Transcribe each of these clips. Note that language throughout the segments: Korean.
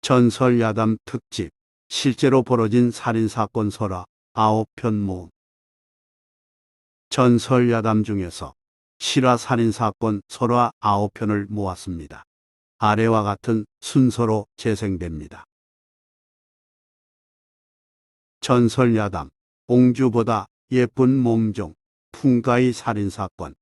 전설야담 특집 실제로 벌어진 살인사건 설화 9편 모음. 전설야담 중에서 실화 살인사건 설화 9편을 모았습니다. 아래와 같은 순서로 재생됩니다. 전설야담 옹주보다 예쁜 몸종 풍가이 살인사건.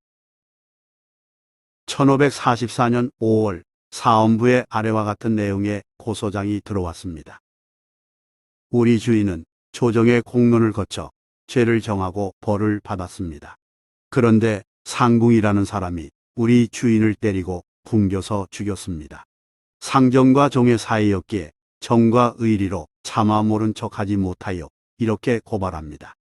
1544년 5월 사헌부에 아래와 같은 내용의 고소장이 들어왔습니다. 우리 주인은 조정의 공론을 거쳐 죄를 정하고 벌을 받았습니다. 그런데 상궁이라는 사람이 우리 주인을 때리고 굶겨서 죽였습니다. 상정과 종의 사이였기에 정과 의리로 차마 모른 척하지 못하여 이렇게 고발합니다.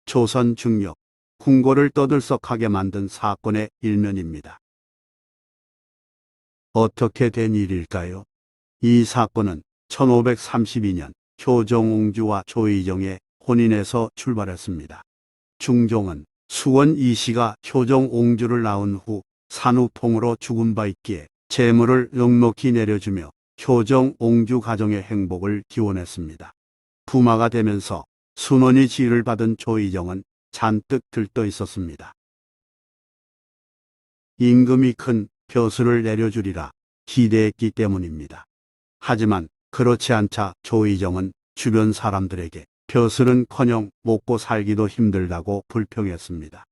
조선 중력, 궁궐을 떠들썩하게 만든 사건의 일면입니다. 어떻게 된 일일까요? 이 사건은 1532년 효정옹주와 조의정의 혼인에서 출발했습니다. 중종은 수원 이씨가 효정옹주를 낳은 후 산후통으로 죽은 바 있기에 재물을 넉넉히 내려주며 효정옹주 가정의 행복을 기원했습니다. 부마가 되면서 순원이 지위를 받은 조의정은 잔뜩 들떠 있었습니다. 임금이 큰 벼슬을 내려주리라 기대했기 때문입니다. 하지만 그렇지 않자 조의정은 주변 사람들에게 벼슬은커녕 먹고 살기도 힘들다고 불평했습니다.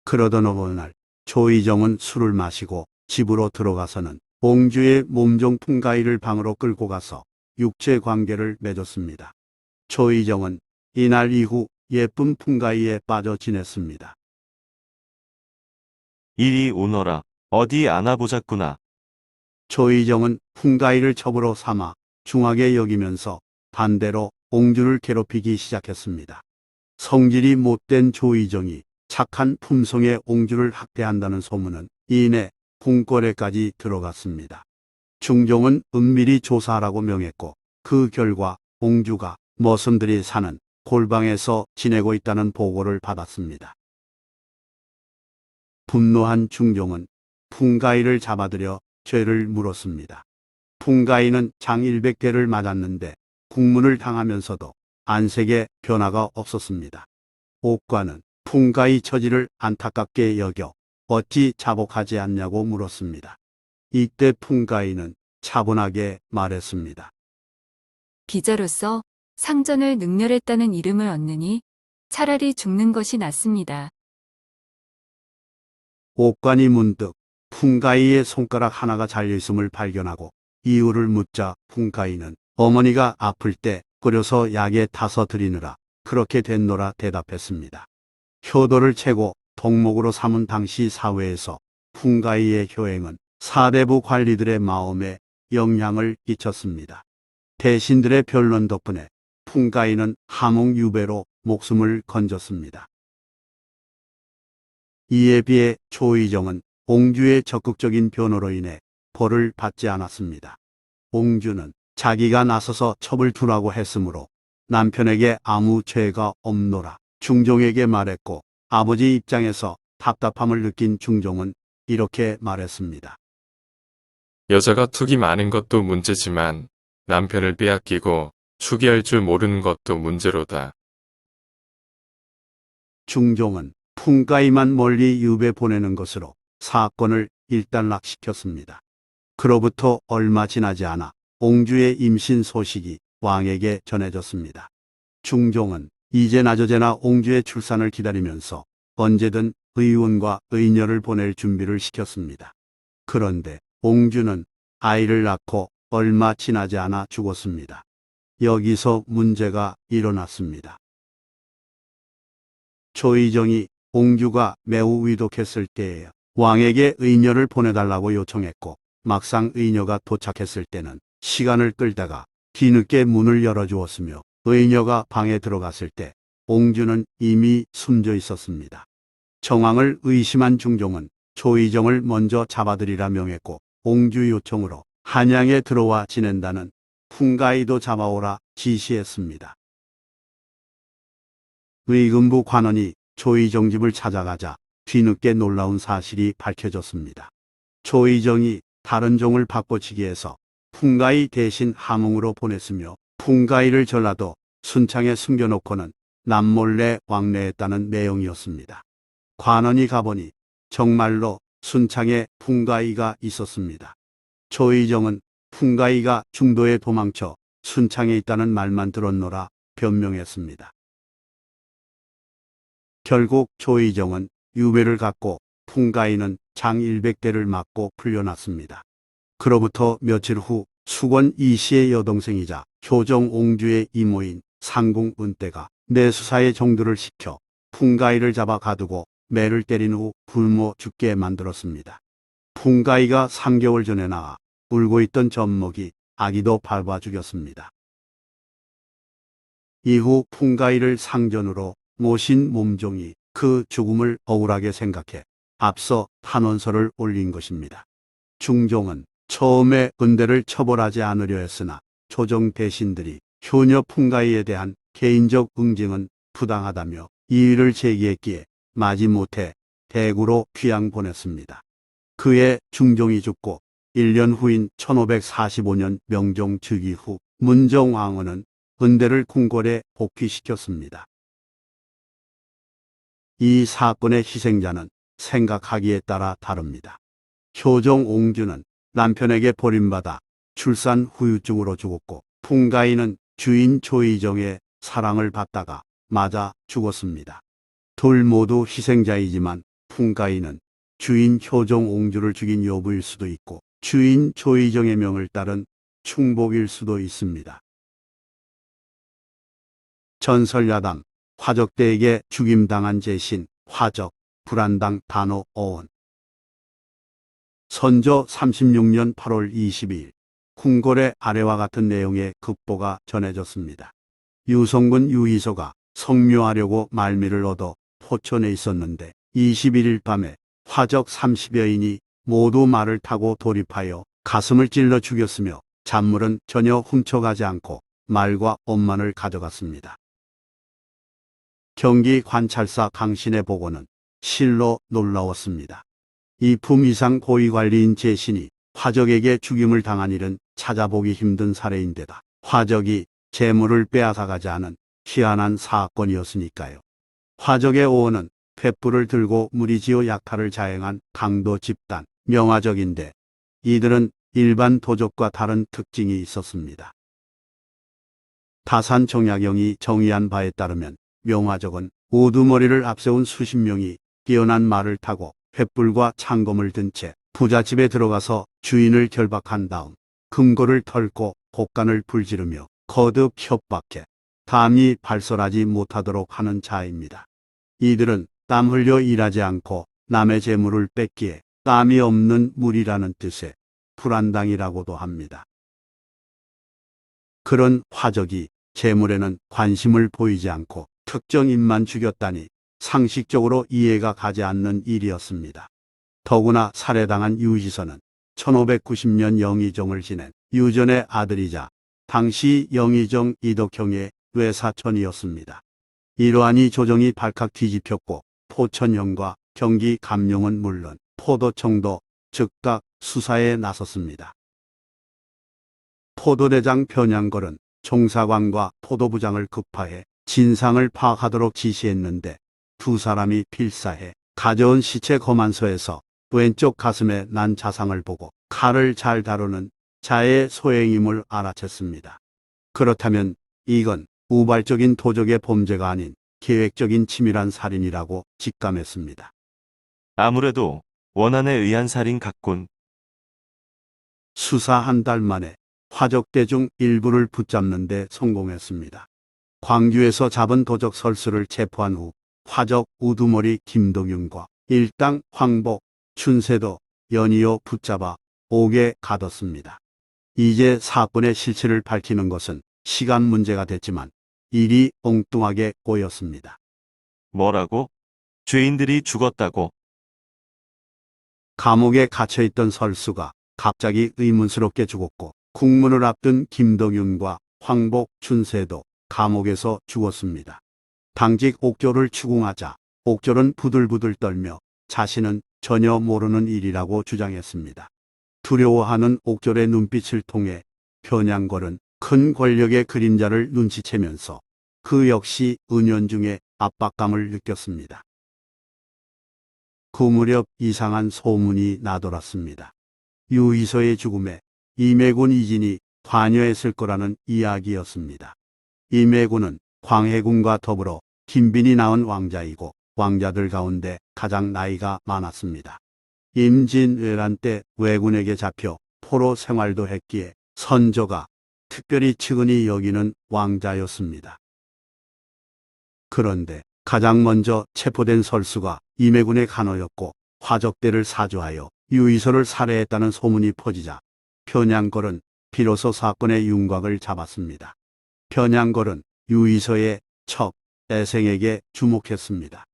그러던 어느 날 조의정은 술을 마시고 집으로 들어가서는 옹주의 몸종 풍가이를 방으로 끌고 가서 육체 관계를 맺었습니다. 조의정은 이날 이후 예쁜 풍가이에 빠져 지냈습니다. 이리 오너라. 어디 안아보자꾸나. 조의정은 풍가이를 첩으로 삼아 중하게 여기면서 반대로 옹주를 괴롭히기 시작했습니다. 성질이 못된 조의정이 착한 품성의 옹주를 학대한다는 소문은 이내 궁궐에까지 들어갔습니다. 중종은 은밀히 조사하라고 명했고 그 결과 옹주가 머슴들이 사는 골방에서 지내고 있다는 보고를 받았습니다. 분노한 중종은 풍가이를 잡아들여 죄를 물었습니다. 풍가이는 장 100대를 맞았는데 국문을 당하면서도 안색에 변화가 없었습니다. 옥관은 풍가이 처지를 안타깝게 여겨 어찌 자복하지 않냐고 물었습니다. 이때 풍가이는 차분하게 말했습니다. 기자로서 상전을 능멸했다는 이름을 얻느니 차라리 죽는 것이 낫습니다. 옥관이 문득 풍가이의 손가락 하나가 잘려있음을 발견하고 이유를 묻자 풍가이는 어머니가 아플 때 끓여서 약에 타서 드리느라 그렇게 됐노라 대답했습니다. 효도를 채고 덕목으로 삼은 당시 사회에서 풍가이의 효행은 사대부 관리들의 마음에 영향을 끼쳤습니다. 대신들의 변론 덕분에 풍가이는 함흥유배로 목숨을 건졌습니다. 이에 비해 조의정은 옹주의 적극적인 변호로 인해 벌을 받지 않았습니다. 옹주는 자기가 나서서 첩을 두라고 했으므로 남편에게 아무 죄가 없노라 중종에게 말했고 아버지 입장에서 답답함을 느낀 중종은 이렇게 말했습니다. 여자가 툭이 많은 것도 문제지만 남편을 빼앗기고 추기할 줄 모르는 것도 문제로다. 중종은 풍가이만 멀리 유배 보내는 것으로 사건을 일단락시켰습니다. 그로부터 얼마 지나지 않아 옹주의 임신 소식이 왕에게 전해졌습니다. 중종은 이제 나저제나 옹주의 출산을 기다리면서 언제든 의원과 의녀를 보낼 준비를 시켰습니다. 그런데 옹주는 아이를 낳고 얼마 지나지 않아 죽었습니다. 여기서 문제가 일어났습니다. 조의정이 옹주가 매우 위독했을 때에 왕에게 의녀를 보내달라고 요청했고 막상 의녀가 도착했을 때는 시간을 끌다가 뒤늦게 문을 열어주었으며 의녀가 방에 들어갔을 때 옹주는 이미 숨져 있었습니다. 정황을 의심한 중종은 조의정을 먼저 잡아들이라 명했고 옹주 요청으로 한양에 들어와 지낸다는 풍가이도 잡아오라 지시했습니다. 의금부 관원이 조의정 집을 찾아가자 뒤늦게 놀라운 사실이 밝혀졌습니다. 조의정이 다른 종을 바꿔치기해서 풍가이 대신 함흥으로 보냈으며 풍가이를 전라도 순창에 숨겨놓고는 남몰래 왕래했다는 내용이었습니다. 관원이 가보니 정말로 순창에 풍가이가 있었습니다. 조의정은 풍가이가 중도에 도망쳐 순창에 있다는 말만 들었노라 변명했습니다. 결국 조의정은 유배를 갖고 풍가이는 장 100대를 맞고 풀려났습니다. 그로부터 며칠 후 수권 이씨의 여동생이자 효정 옹주의 이모인 상궁 은대가 내수사의 정도를 시켜 풍가이를 잡아 가두고 매를 때린 후 굶어 죽게 만들었습니다. 풍가이가 3개월 전에 나와 울고 있던 젖먹이 아기도 밟아 죽였습니다. 이후 풍가이를 상전으로 모신 몸종이 그 죽음을 억울하게 생각해 앞서 탄원서를 올린 것입니다. 중종은 처음에 은대를 처벌하지 않으려 했으나 조정 대신들이 효녀 풍가이에 대한 개인적 응징은 부당하다며 이의를 제기했기에 마지못해 대구로 귀양 보냈습니다. 그해 중종이 죽고 1년 후인 1545년 명종 즉위 후 문정왕후는 은대를 궁궐에 복귀시켰습니다. 이 사건의 희생자는 생각하기에 따라 다릅니다. 효정 옹주는 남편에게 버림받아 출산 후유증으로 죽었고 풍가이는 주인 조의정의 사랑을 받다가 맞아 죽었습니다. 둘 모두 희생자이지만 풍가이는 주인 효정 옹주를 죽인 여부일 수도 있고 주인 조의정의 명을 따른 충복일 수도 있습니다. 전설야당 화적대에게 죽임당한 제신 화적 불안당 단호 어원 선조 36년 8월 22일 궁궐의 아래와 같은 내용의 급보가 전해졌습니다. 유성군 유이소가 성묘하려고 말미를 얻어 포천에 있었는데 21일 밤에 화적 30여인이 모두 말을 타고 돌입하여 가슴을 찔러 죽였으며 잔물은 전혀 훔쳐가지 않고 말과 옷만을 가져갔습니다. 경기 관찰사 강신의 보고는 실로 놀라웠습니다. 이 품 이상 고위 관리인 제신이 화적에게 죽임을 당한 일은 찾아보기 힘든 사례인데다 화적이 재물을 빼앗아가지 않은 희한한 사건이었으니까요. 화적의 오원은 횃불을 들고 무리지어 약탈을 자행한 강도 집단 명화적인데 이들은 일반 도적과 다른 특징이 있었습니다. 다산 정약용이 정의한 바에 따르면 명화적은 우두머리를 앞세운 수십 명이 뛰어난 말을 타고 횃불과 창검을 든 채 부잣집에 들어가서 주인을 결박한 다음 금고를 털고 곡간을 불지르며 거듭 협박해 감히 발설하지 못하도록 하는 자입니다. 이들은 땀 흘려 일하지 않고 남의 재물을 뺏기에 땀이 없는 물이라는 뜻의 불안당이라고도 합니다. 그런 화적이 재물에는 관심을 보이지 않고 특정인만 죽였다니 상식적으로 이해가 가지 않는 일이었습니다. 더구나 살해당한 유희선은 1590년 영의정을 지낸 유전의 아들이자 당시 영의정 이덕형의 외사촌이었습니다. 이러하니 조정이 발칵 뒤집혔고 포천형과 경기 감룡은 물론 포도청도 즉각 수사에 나섰습니다. 포도대장 변양걸은 종사관과 포도부장을 급파해 진상을 파악하도록 지시했는데 두 사람이 필사해 가져온 시체 검안서에서 왼쪽 가슴에 난 자상을 보고 칼을 잘 다루는 자의 소행임을 알아챘습니다. 그렇다면 이건 우발적인 도적의 범죄가 아닌 계획적인 치밀한 살인이라고 직감했습니다. 아무래도 원한에 의한 살인 같군. 수사 한 달 만에 화적대 중 일부를 붙잡는 데 성공했습니다. 광주에서 잡은 도적 설수를 체포한 후 화적 우두머리 김동윤과 일당 황복, 춘세도 연이어 붙잡아 옥에 가뒀습니다. 이제 사건의 실체를 밝히는 것은 시간 문제가 됐지만 일이 엉뚱하게 꼬였습니다. 뭐라고? 죄인들이 죽었다고? 감옥에 갇혀있던 설수가 갑자기 의문스럽게 죽었고 국문을 앞둔 김동윤과 황복, 춘세도 감옥에서 죽었습니다. 당직 옥졸을 추궁하자 옥졸은 부들부들 떨며 자신은 전혀 모르는 일이라고 주장했습니다. 두려워하는 옥졸의 눈빛을 통해 편양걸은 큰 권력의 그림자를 눈치채면서 그 역시 은연중에 압박감을 느꼈습니다. 그 무렵 이상한 소문이 나돌았습니다. 유이서의 죽음에 임해군 이진이 관여했을 거라는 이야기였습니다. 임해군은 광해군과 더불어 김빈이 낳은 왕자이고 왕자들 가운데 가장 나이가 많았습니다. 임진왜란 때 왜군에게 잡혀 포로 생활도 했기에 선조가 특별히 측은히 여기는 왕자였습니다. 그런데 가장 먼저 체포된 설수가 임해군의 간호였고 화적대를 사주하여 유이서를 살해했다는 소문이 퍼지자 편양걸은 비로소 사건의 윤곽을 잡았습니다. 편양걸은 유이서의 척 애생에게 주목했습니다.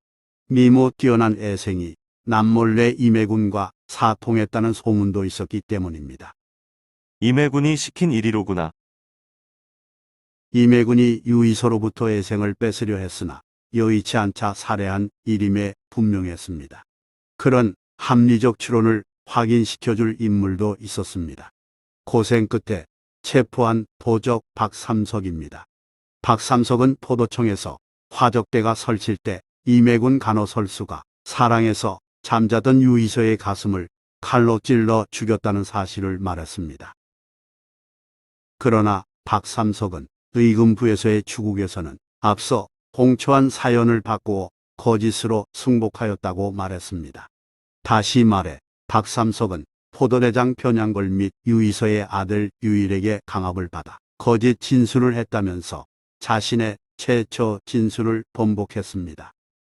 미모 뛰어난 애생이 남몰래 임해군과 사통했다는 소문도 있었기 때문입니다. 임해군이 시킨 일이로구나. 임해군이 유이서로부터 애생을 뺏으려 했으나 여의치 않자 살해한 일임에 분명했습니다. 그런 합리적 추론을 확인시켜줄 인물도 있었습니다. 고생 끝에 체포한 도적 박삼석입니다. 박삼석은 포도청에서 화적대가 설칠 때 임해군 간호설수가 사랑해서 잠자던 유이서의 가슴을 칼로 찔러 죽였다는 사실을 말했습니다. 그러나 박삼석은 의금부에서의 추국에서는 앞서 공초한 사연을 바꾸어 거짓으로 승복하였다고 말했습니다. 다시 말해 박삼석은 포도대장 편양걸 및 유이서의 아들 유일에게 강압을 받아 거짓 진술을 했다면서 자신의 최초 진술을 번복했습니다.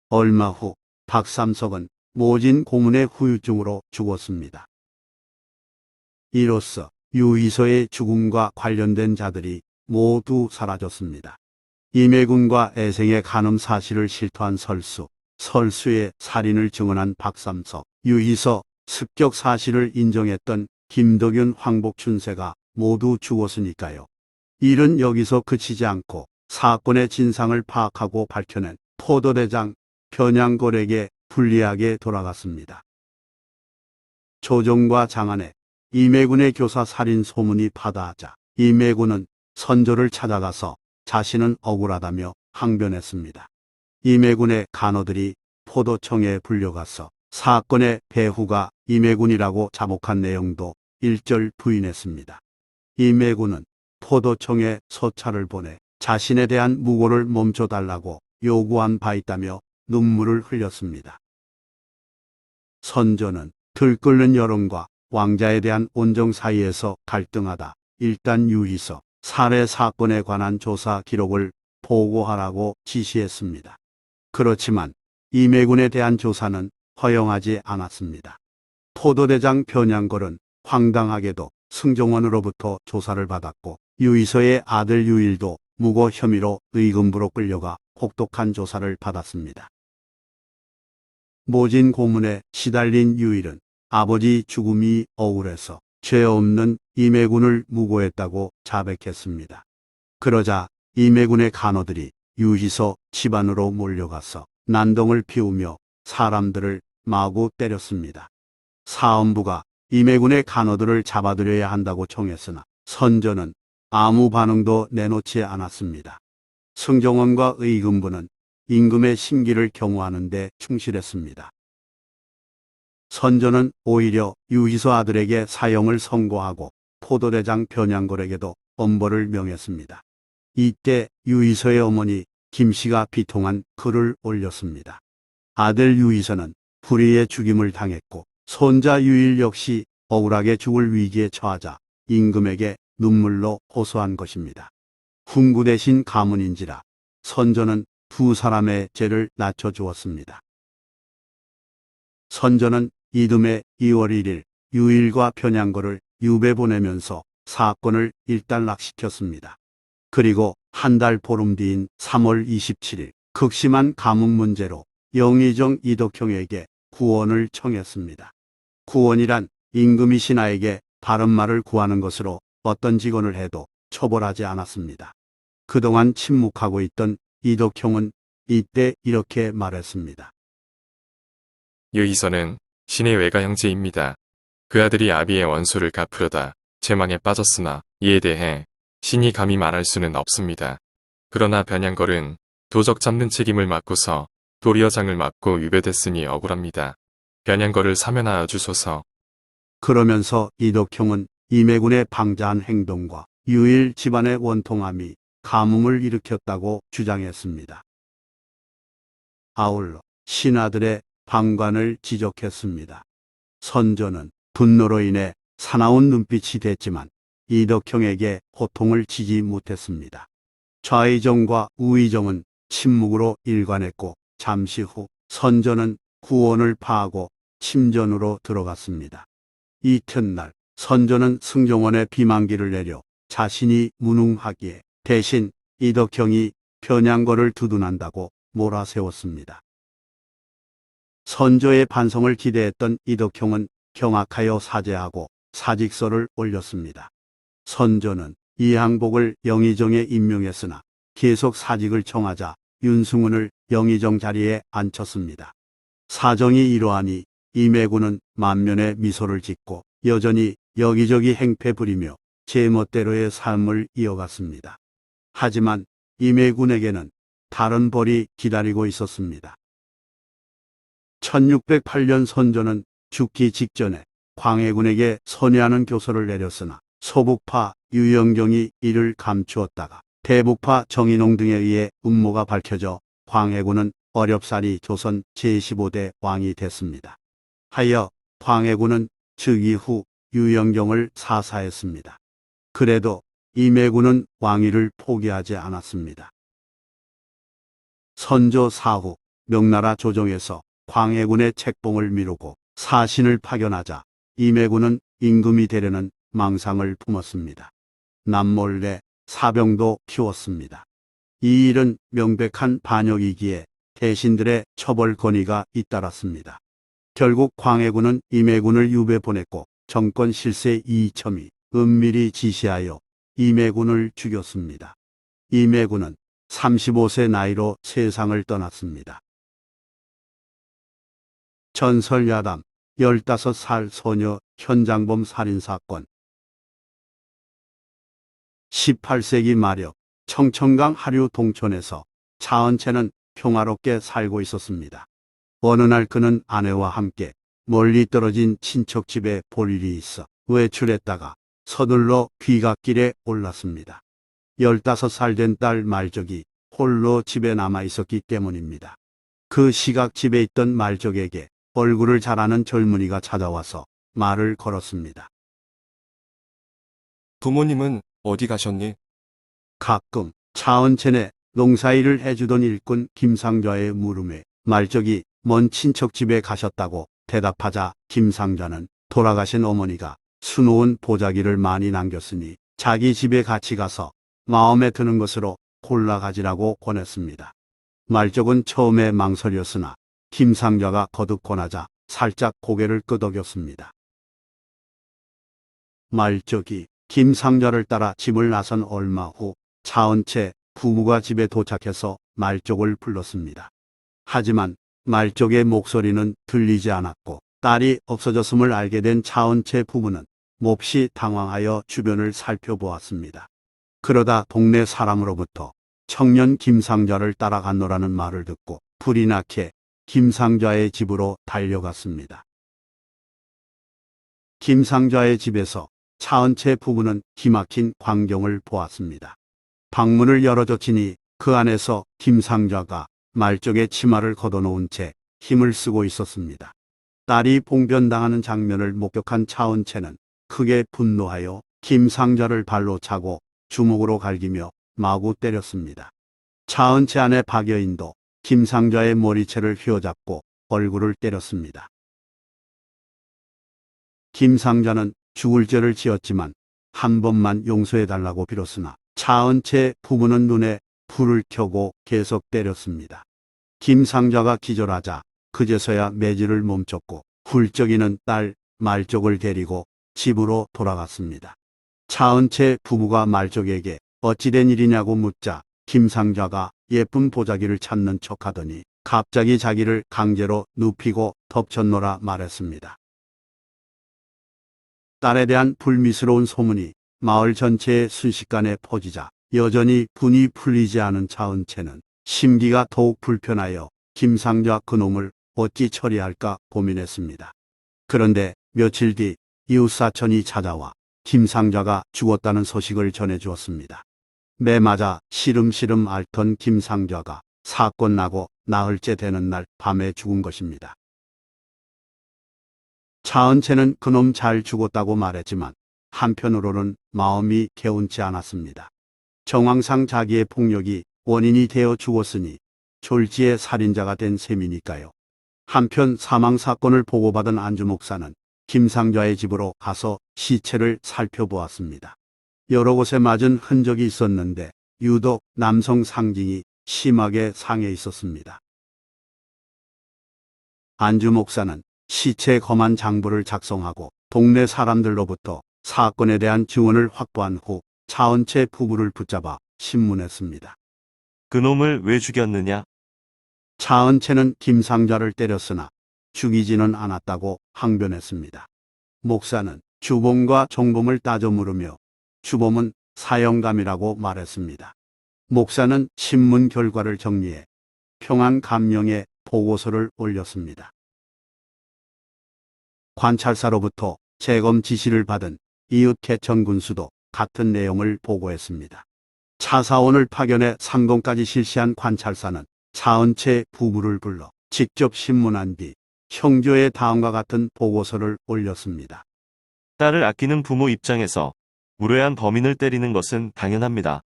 얼마 후 박삼석은 모진 고문의 후유증으로 죽었습니다. 이로써 유이서의 죽음과 관련된 자들이 모두 사라졌습니다. 임해군과 애생의 간음 사실을 실토한 설수의 살인을 증언한 박삼석, 유이서, 습격 사실을 인정했던 김덕윤, 황복춘세가 모두 죽었으니까요. 일은 여기서 그치지 않고 사건의 진상을 파악하고 밝혀낸 포도대장 편양걸에게 불리하게 돌아갔습니다. 조정과 장안에 임해군의 교사 살인 소문이 파다하자 임해군은 선조를 찾아가서 자신은 억울하다며 항변했습니다. 임해군의 간호들이 포도청에 불려가서 사건의 배후가 임해군이라고 자복한 내용도 일절 부인했습니다. 임해군은 포도청에 소차를 보내 자신에 대한 무고를 멈춰달라고 요구한 바 있다며 눈물을 흘렸습니다. 선조는 들끓는 여론과 왕자에 대한 온정 사이에서 갈등하다 일단 유이서 살해 사건에 관한 조사 기록을 보고하라고 지시했습니다. 그렇지만 임해군에 대한 조사는 허용하지 않았습니다. 포도대장 편양걸은 황당하게도 승종원으로부터 조사를 받았고 유이서의 아들 유일도 무고 혐의로 의금부로 끌려가 혹독한 조사를 받았습니다. 모진 고문에 시달린 유일은 아버지 죽음이 억울해서 죄 없는 임해군을 무고했다고 자백했습니다. 그러자 임해군의 간호들이 유이서 집안으로 몰려가서 난동을 피우며 사람들을 마구 때렸습니다. 사헌부가 임해군의 간호들을 잡아들여야 한다고 청했으나 선조는 아무 반응도 내놓지 않았습니다. 승정원과 의금부는 임금의 심기를 경호하는 데 충실했습니다. 선조는 오히려 유이서 아들에게 사형을 선고하고 포도대장 편양걸에게도 엄벌을 명했습니다. 이때 유이서의 어머니 김씨가 비통한 글을 올렸습니다. 아들 유이서는 불의의 죽임을 당했고 손자 유일 역시 억울하게 죽을 위기에 처하자 임금에게 눈물로 호소한 것입니다. 훈구 대신 가문인지라 선조는 두 사람의 죄를 낮춰주었습니다. 선조는 이듬해 2월 1일 유일과 편양걸을 유배 보내면서 사건을 일단락시켰습니다. 그리고 한 달 보름 뒤인 3월 27일 극심한 가뭄 문제로 영의정 이덕형에게 구원을 청했습니다. 구원이란 임금이 신하에게 바른 말을 구하는 것으로 어떤 직언을 해도 처벌하지 않았습니다. 그동안 침묵하고 있던 이덕형은 이때 이렇게 말했습니다. 유이서는 신의 외가 형제입니다. 그 아들이 아비의 원수를 갚으려다 재망에 빠졌으나 이에 대해 신이 감히 말할 수는 없습니다. 그러나 변양걸은 도적 잡는 책임을 맡고서 도리어장을 맡고 유배됐으니 억울합니다. 변양걸을 사면하여 주소서. 그러면서 이덕형은 임해군의 방자한 행동과 유일 집안의 원통함이 가뭄을 일으켰다고 주장했습니다. 아울러 신하들의 방관을 지적했습니다. 선조는 분노로 인해 사나운 눈빛이 됐지만 이덕형에게 호통을 치지 못했습니다. 좌의정과 우의정은 침묵으로 일관했고 잠시 후 선조는 구원을 파하고 침전으로 들어갔습니다. 이튿날 선조는 승정원에 비만기를 내려 자신이 무능하기에 대신 이덕형이 변양걸을 두둔한다고 몰아세웠습니다. 선조의 반성을 기대했던 이덕형은 경악하여 사죄하고 사직서를 올렸습니다. 선조는 이항복을 영의정에 임명했으나 계속 사직을 청하자 윤승훈을 영의정 자리에 앉혔습니다. 사정이 이러하니 임해군은 만면에 미소를 짓고 여전히 여기저기 행패 부리며 제멋대로의 삶을 이어갔습니다. 하지만 임해군에게는 다른 벌이 기다리고 있었습니다. 1608년 선조는 죽기 직전에 광해군에게 선회하는 교서를 내렸으나 소북파 유영경이 이를 감추었다가 대북파 정인홍 등에 의해 음모가 밝혀져 광해군은 어렵사리 조선 제15대 왕이 됐습니다. 하여 광해군은 즉위 후 유영경을 사사했습니다. 그래도 임해군은 왕위를 포기하지 않았습니다. 선조 사후 명나라 조정에서 광해군의 책봉을 미루고 사신을 파견하자 임해군은 임금이 되려는 망상을 품었습니다. 남몰래 사병도 키웠습니다. 이 일은 명백한 반역이기에 대신들의 처벌 권위가 잇따랐습니다. 결국 광해군은 임해군을 유배 보냈고 정권 실세 이첨이 은밀히 지시하여 임해군을 죽였습니다. 임해군은 35세 나이로 세상을 떠났습니다. 전설야담 15살 소녀 현장범 살인사건. 18세기 말엽 청천강 하류 동촌에서 차은채는 평화롭게 살고 있었습니다. 어느 날 그는 아내와 함께 멀리 떨어진 친척 집에 볼 일이 있어 외출했다가 서둘러 귀갓길에 올랐습니다. 15살 된 딸 말적이 홀로 집에 남아 있었기 때문입니다. 그 시각 집에 있던 말적에게 얼굴을 잘 아는 젊은이가 찾아와서 말을 걸었습니다. 부모님은 어디 가셨니? 가끔 차은채네 농사일을 해주던 일꾼 김상좌의 물음에 말적이 먼 친척 집에 가셨다고 대답하자 김상좌는 돌아가신 어머니가 수놓은 보자기를 많이 남겼으니 자기 집에 같이 가서 마음에 드는 것으로 골라 가지라고 권했습니다. 말적은 처음에 망설였으나 김상좌가 거듭 권하자 살짝 고개를 끄덕였습니다. 말적이 김상좌를 따라 집을 나선 얼마 후 차은채 부부가 집에 도착해서 말적을 불렀습니다. 하지만 말적의 목소리는 들리지 않았고 딸이 없어졌음을 알게 된 차은채 부부는 몹시 당황하여 주변을 살펴보았습니다. 그러다 동네 사람으로부터 청년 김상좌를 따라갔노라는 말을 듣고 불이 나게 김상좌의 집으로 달려갔습니다. 김상좌의 집에서 차은채 부부는 기막힌 광경을 보았습니다. 방문을 열어젖히니 그 안에서 김상좌가 말적의 치마를 걷어놓은 채 힘을 쓰고 있었습니다. 딸이 봉변당하는 장면을 목격한 차은채는 크게 분노하여 김상좌를 발로 차고 주먹으로 갈기며 마구 때렸습니다. 차은채 아내 박여인도 김상좌의 머리채를 휘어잡고 얼굴을 때렸습니다. 김상좌는 죽을 죄를 지었지만 한 번만 용서해달라고 빌었으나 차은채 부부는 눈에 불을 켜고 계속 때렸습니다. 김상좌가 기절하자 그제서야 매질을 멈췄고 훌쩍이는 딸 말적을 데리고 집으로 돌아갔습니다. 차은채 부부가 말적에게 어찌된 일이냐고 묻자 김상좌가 예쁜 보자기를 찾는 척하더니 갑자기 자기를 강제로 눕히고 덮쳤노라 말했습니다. 딸에 대한 불미스러운 소문이 마을 전체에 순식간에 퍼지자 여전히 분이 풀리지 않은 차은채는 심기가 더욱 불편하여 김상좌 그놈을 어찌 처리할까 고민했습니다. 그런데 며칠 뒤 이웃사촌이 찾아와 김상좌가 죽었다는 소식을 전해주었습니다. 매맞아 시름시름 앓던 김상좌가 사건 나고 나흘째 되는 날 밤에 죽은 것입니다. 차은채는 그놈 잘 죽었다고 말했지만 한편으로는 마음이 개운치 않았습니다. 정황상 자기의 폭력이 원인이 되어 죽었으니 졸지의 살인자가 된 셈이니까요. 한편 사망사건을 보고받은 안주 목사는 김상좌의 집으로 가서 시체를 살펴보았습니다. 여러 곳에 맞은 흔적이 있었는데 유독 남성 상징이 심하게 상해 있었습니다. 안주 목사는 시체의 검안 장부를 작성하고 동네 사람들로부터 사건에 대한 증언을 확보한 후 차은채 부부를 붙잡아 신문했습니다. 그놈을 왜 죽였느냐? 차은채는 김상좌를 때렸으나 죽이지는 않았다고 항변했습니다. 목사는 주범과 종범을 따져 물으며 주범은 사형감이라고 말했습니다. 목사는 신문 결과를 정리해 평안감령에 보고서를 올렸습니다. 관찰사로부터 재검 지시를 받은 이웃 개천 군수도 같은 내용을 보고했습니다. 차사원을 파견해 상동까지 실시한 관찰사는 차은채 부부를 불러 직접 신문한 뒤 형조의 다음과 같은 보고서를 올렸습니다. 딸을 아끼는 부모 입장에서 무례한 범인을 때리는 것은 당연합니다.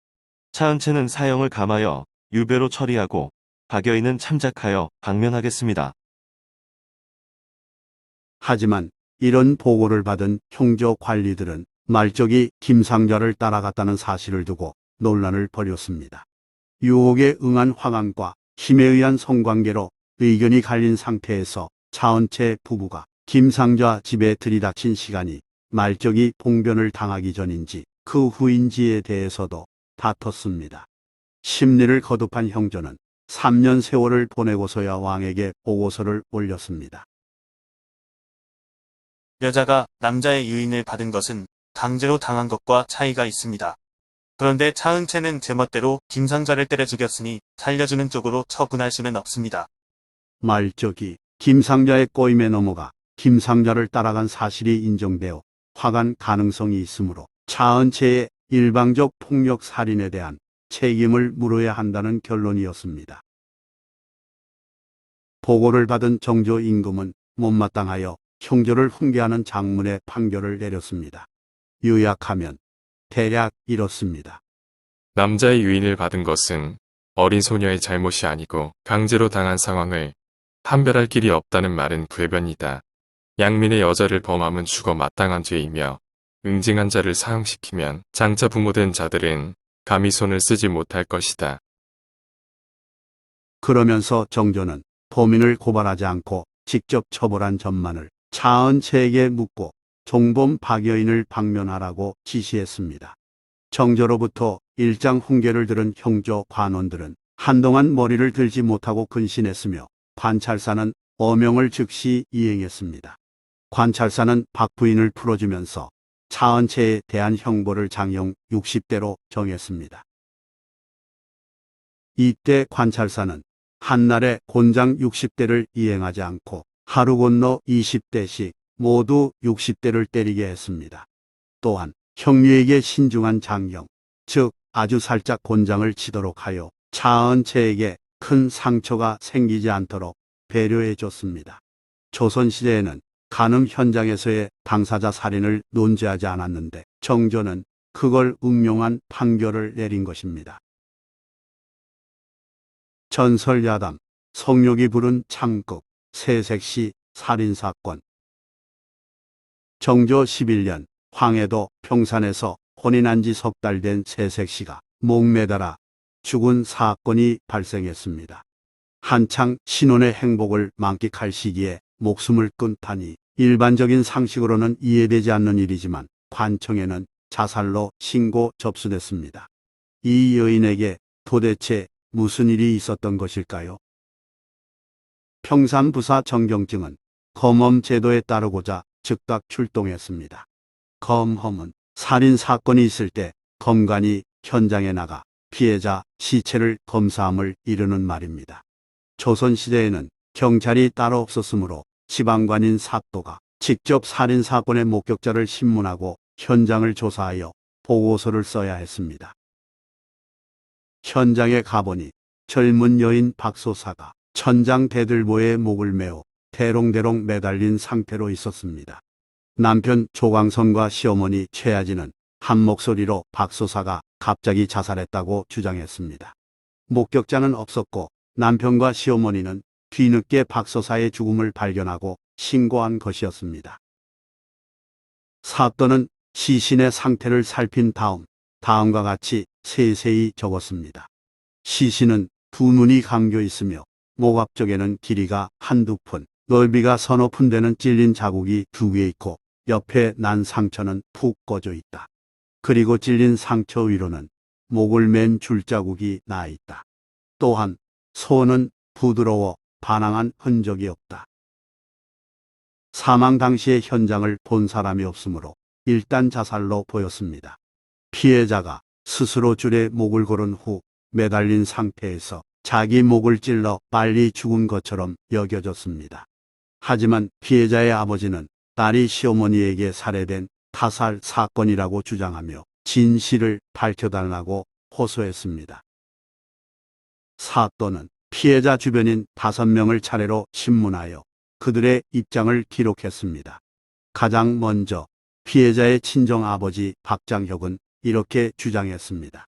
차은채는 사형을 감하여 유배로 처리하고 박여인은 참작하여 방면하겠습니다. 하지만 이런 보고를 받은 형조 관리들은 말적이 김상좌를 따라갔다는 사실을 두고 논란을 벌였습니다. 유혹에 응한 화강과 힘에 의한 성관계로 의견이 갈린 상태에서 차은채 부부가 김상좌 집에 들이닥친 시간이 말적이 봉변을 당하기 전인지 그 후인지에 대해서도 다퉜습니다. 심리를 거듭한 형조는 3년 세월을 보내고서야 왕에게 보고서를 올렸습니다. 여자가 남자의 유인을 받은 것은 강제로 당한 것과 차이가 있습니다. 그런데 차은채는 제멋대로 김상좌를 때려 죽였으니 살려주는 쪽으로 처분할 수는 없습니다. 말적이 김상좌의 꼬임에 넘어가 김상좌를 따라간 사실이 인정되어 화간 가능성이 있으므로 차은채의 일방적 폭력 살인에 대한 책임을 물어야 한다는 결론이었습니다. 보고를 받은 정조 임금은 못마땅하여 형조를 훈계하는 장문의 판결을 내렸습니다. 요약하면 대략 이렇습니다. 남자의 유인을 받은 것은 어린 소녀의 잘못이 아니고 강제로 당한 상황을 판별할 길이 없다는 말은 궤변이다. 양민의 여자를 범함은 죽어 마땅한 죄이며 응징한 자를 사형시키면 장차 부모된 자들은 감히 손을 쓰지 못할 것이다. 그러면서 정조는 범인을 고발하지 않고 직접 처벌한 전만을 차은채에게 묻고 종범 박여인을 방면하라고 지시했습니다. 정조로부터 일장 훈계를 들은 형조 관원들은 한동안 머리를 들지 못하고 근신했으며 관찰사는 어명을 즉시 이행했습니다. 관찰사는 박 부인을 풀어주면서 차은채에 대한 형벌을 장형 60대로 정했습니다. 이때 관찰사는 한날에 곤장 60대를 이행하지 않고 하루 건너 20대씩 모두 60대를 때리게 했습니다. 또한 형리에게 신중한 장형, 즉 아주 살짝 곤장을 치도록 하여 차은채에게 큰 상처가 생기지 않도록 배려해 줬습니다. 조선시대에는 간음 현장에서의 당사자 살인을 논지하지 않았는데 정조는 그걸 응용한 판결을 내린 것입니다. 전설야담, 성욕이 부른 창극, 새색시 살인사건. 정조 11년 황해도 평산에서 혼인한 지 석 달 된 새색시가 목매달아 죽은 사건이 발생했습니다. 한창 신혼의 행복을 만끽할 시기에 목숨을 끊다니 일반적인 상식으로는 이해되지 않는 일이지만 관청에는 자살로 신고 접수됐습니다. 이 여인에게 도대체 무슨 일이 있었던 것일까요? 평산부사 정경증은 검엄 제도에 따르고자 즉각 출동했습니다. 검험은 살인 사건이 있을 때 검관이 현장에 나가 피해자 시체를 검사함을 이르는 말입니다. 조선시대에는 경찰이 따로 없었으므로 지방관인 사또가 직접 살인 사건의 목격자를 신문하고 현장을 조사하여 보고서를 써야 했습니다. 현장에 가보니 젊은 여인 박소사가 천장 대들보에 목을 메어 대롱대롱 매달린 상태로 있었습니다. 남편 조광선과 시어머니 최아진은 한 목소리로 박소사가 갑자기 자살했다고 주장했습니다. 목격자는 없었고 남편과 시어머니는 뒤늦게 박소사의 죽음을 발견하고 신고한 것이었습니다. 사또는 시신의 상태를 살핀 다음과 같이 세세히 적었습니다. 시신은 두 눈이 감겨 있으며 목 앞쪽에는 길이가 한두 푼, 넓이가 서너 푼 되는 찔린 자국이 두 개 있고 옆에 난 상처는 푹 꺼져 있다. 그리고 찔린 상처 위로는 목을 맨 줄자국이 나 있다. 또한 손은 부드러워 반항한 흔적이 없다. 사망 당시의 현장을 본 사람이 없으므로 일단 자살로 보였습니다. 피해자가 스스로 줄에 목을 고른 후 매달린 상태에서 자기 목을 찔러 빨리 죽은 것처럼 여겨졌습니다. 하지만 피해자의 아버지는 딸이 시어머니에게 살해된 타살 사건이라고 주장하며 진실을 밝혀달라고 호소했습니다. 사또는 피해자 주변인 5명을 차례로 신문하여 그들의 입장을 기록했습니다. 가장 먼저 피해자의 친정아버지 박장혁은 이렇게 주장했습니다.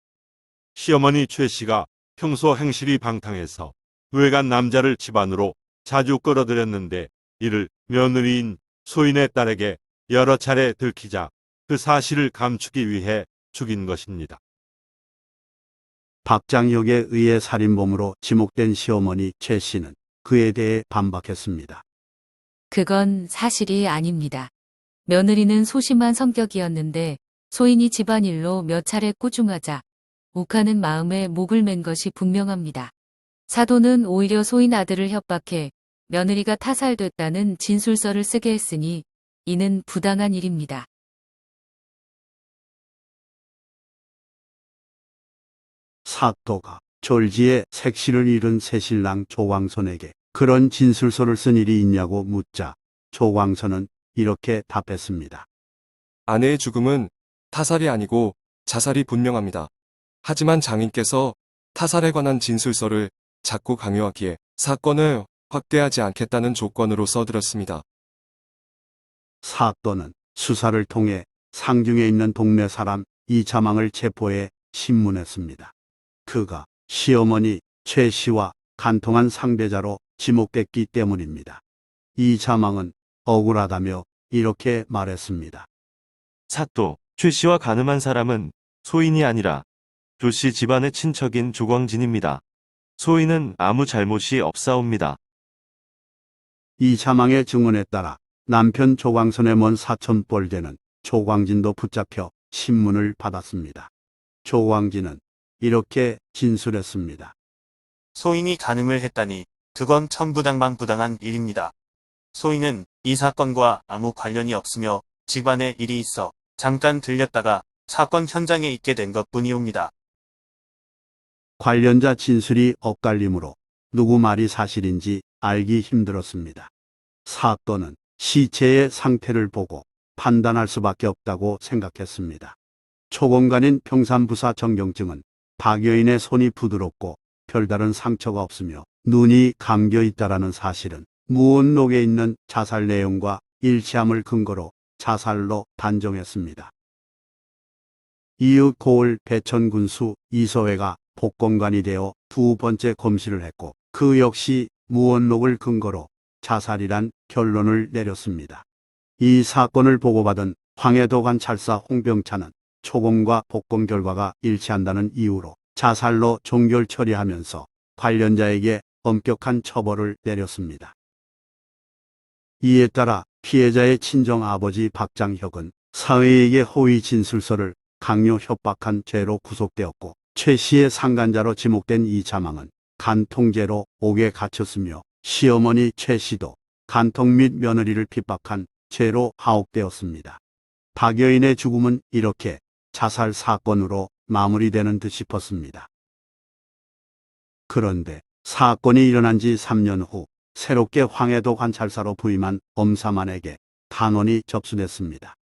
시어머니 최 씨가 평소 행실이 방탕해서 외간 남자를 집안으로 자주 끌어들였는데 이를 며느리인 소인의 딸에게 여러 차례 들키자 그 사실을 감추기 위해 죽인 것입니다. 박장혁에 의해 살인범으로 지목된 시어머니 최 씨는 그에 대해 반박했습니다. 그건 사실이 아닙니다. 며느리는 소심한 성격이었는데 소인이 집안일로 몇 차례 꾸중하자 욱하는 마음에 목을 맨 것이 분명합니다. 사도는 오히려 소인 아들을 협박해 며느리가 타살됐다는 진술서를 쓰게 했으니 이는 부당한 일입니다. 사또가 졸지에 색시를 잃은 새신랑 조광선에게 그런 진술서를 쓴 일이 있냐고 묻자 조광선은 이렇게 답했습니다. 아내의 죽음은 타살이 아니고 자살이 분명합니다. 하지만 장인께서 타살에 관한 진술서를 자꾸 강요하기에 사건을 확대하지 않겠다는 조건으로 써드렸습니다. 사또는 수사를 통해 상중에 있는 동네 사람 이자망을 체포해 신문했습니다. 그가 시어머니 최 씨와 간통한 상대자로 지목됐기 때문입니다. 이자망은 억울하다며 이렇게 말했습니다. 사또, 최 씨와 가늠한 사람은 소인이 아니라 조 씨 집안의 친척인 조광진입니다. 소인은 아무 잘못이 없사옵니다. 이자망의 증언에 따라 남편 조광선의 먼 사촌뻘되는 조광진도 붙잡혀 신문을 받았습니다. 조광진은 이렇게 진술했습니다. 소인이 간음을 했다니 그건 천부당만부당한 일입니다. 소인은 이 사건과 아무 관련이 없으며 집안에 일이 있어 잠깐 들렸다가 사건 현장에 있게 된 것뿐이옵니다. 관련자 진술이 엇갈리므로 누구 말이 사실인지 알기 힘들었습니다. 사또는 시체의 상태를 보고 판단할 수밖에 없다고 생각했습니다. 초공간인 평산부사 정경증은 박 여인의 손이 부드럽고 별다른 상처가 없으며 눈이 감겨 있다라는 사실은 무언록에 있는 자살 내용과 일치함을 근거로 자살로 단정했습니다. 이후 고을 배천군수 이서회가 복권관이 되어 두 번째 검시를 했고 그 역시 무언록을 근거로 자살이란 결론을 내렸습니다. 이 사건을 보고받은 황해도 관찰사 홍병찬은 초공과 복권 결과가 일치한다는 이유로 자살로 종결 처리하면서 관련자에게 엄격한 처벌을 내렸습니다. 이에 따라 피해자의 친정아버지 박장혁은 사회에게 허위 진술서를 강요 협박한 죄로 구속되었고 최 씨의 상간자로 지목된 이자망은 간통죄로 옥에 갇혔으며 시어머니 최 씨도 간통 및 며느리를 핍박한 죄로 하옥되었습니다. 박여인의 죽음은 이렇게 자살 사건으로 마무리되는 듯 싶었습니다. 그런데 사건이 일어난 지 3년 후 새롭게 황해도 관찰사로 부임한 엄사만에게 탄원이 접수됐습니다.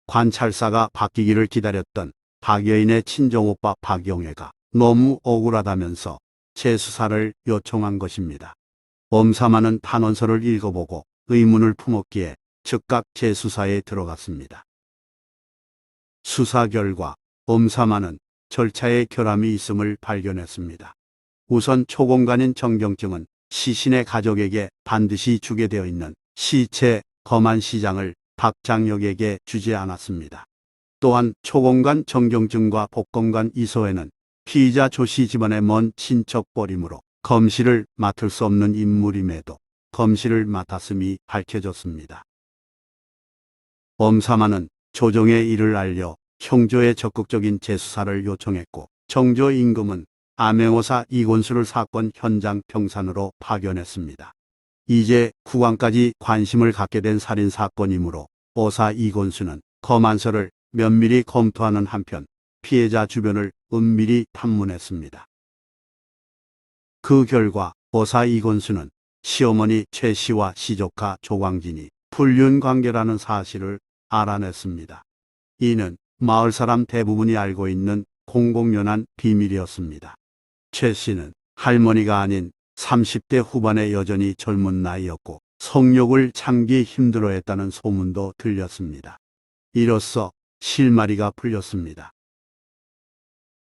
관찰사가 바뀌기를 기다렸던 박여인의 친정오빠 박용애가 너무 억울하다면서 재수사를 요청한 것입니다. 엄사만은 탄원서를 읽어보고 의문을 품었기에 즉각 재수사에 들어갔습니다. 수사 결과 엄사만은 절차에 결함이 있음을 발견했습니다. 우선 초공간인 정경증은 시신의 가족에게 반드시 주게 되어 있는 시체 검안 시장을 박장혁에게 주지 않았습니다. 또한 초공간 정경증과 복검간 이소에는 피의자 조씨 집안의 먼 친척뻘이므로 검시를 맡을 수 없는 인물임에도 검시를 맡았음이 밝혀졌습니다. 엄사만은 조정의 이를 알려 형조의 적극적인 재수사를 요청했고 정조 임금은 암행어사 이곤수를 사건 현장 평산으로 파견했습니다. 이제 국왕까지 관심을 갖게 된 살인사건이므로 어사 이곤수는 검안서를 면밀히 검토하는 한편 피해자 주변을 은밀히 탐문했습니다. 그 결과 어사 이곤수는 시어머니 최 씨와 시조카 조광진이 불륜 관계라는 사실을 알아냈습니다. 이는 마을 사람 대부분이 알고 있는 공공연한 비밀이었습니다. 최 씨는 할머니가 아닌 30대 후반의 여전히 젊은 나이였고 성욕을 참기 힘들어했다는 소문도 들렸습니다. 이로써 실마리가 풀렸습니다.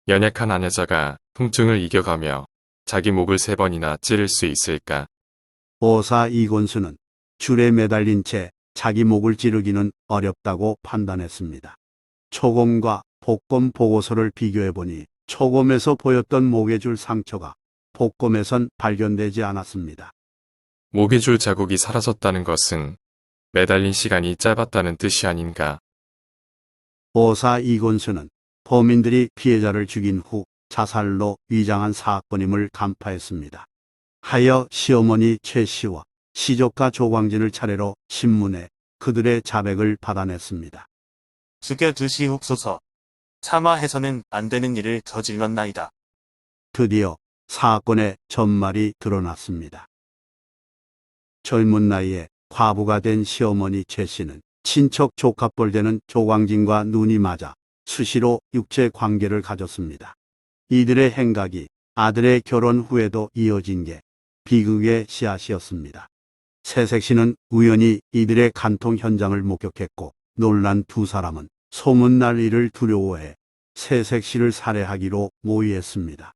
연약한 아내자가 통증을 이겨가며 자기 목을 3번이나 찌를 수 있을까? 어사 이곤수는 줄에 매달린 채 자기 목을 찌르기는 어렵다고 판단했습니다. 초검과 복검 보고서를 비교해보니 초검에서 보였던 목에 줄 상처가 복검에선 발견되지 않았습니다. 목에 줄 자국이 사라졌다는 것은 매달린 시간이 짧았다는 뜻이 아닌가? 어사 이곤수는 범인들이 피해자를 죽인 후 자살로 위장한 사건임을 간파했습니다. 하여 시어머니 최 씨와 시조카 조광진을 차례로 신문해 그들의 자백을 받아냈습니다. 죽여두시옵소서. 차마 해서는 안 되는 일을 저질렀나이다. 드디어 사건의 전말이 드러났습니다. 젊은 나이에 과부가 된 시어머니 최 씨는 친척 조카뻘 되는 조광진과 눈이 맞아 수시로 육체 관계를 가졌습니다. 이들의 행각이 아들의 결혼 후에도 이어진 게 비극의 씨앗이었습니다. 새색 씨는 우연히 이들의 간통 현장을 목격했고 놀란 두 사람은 소문날 일을 두려워해 새색 씨를 살해하기로 모의했습니다.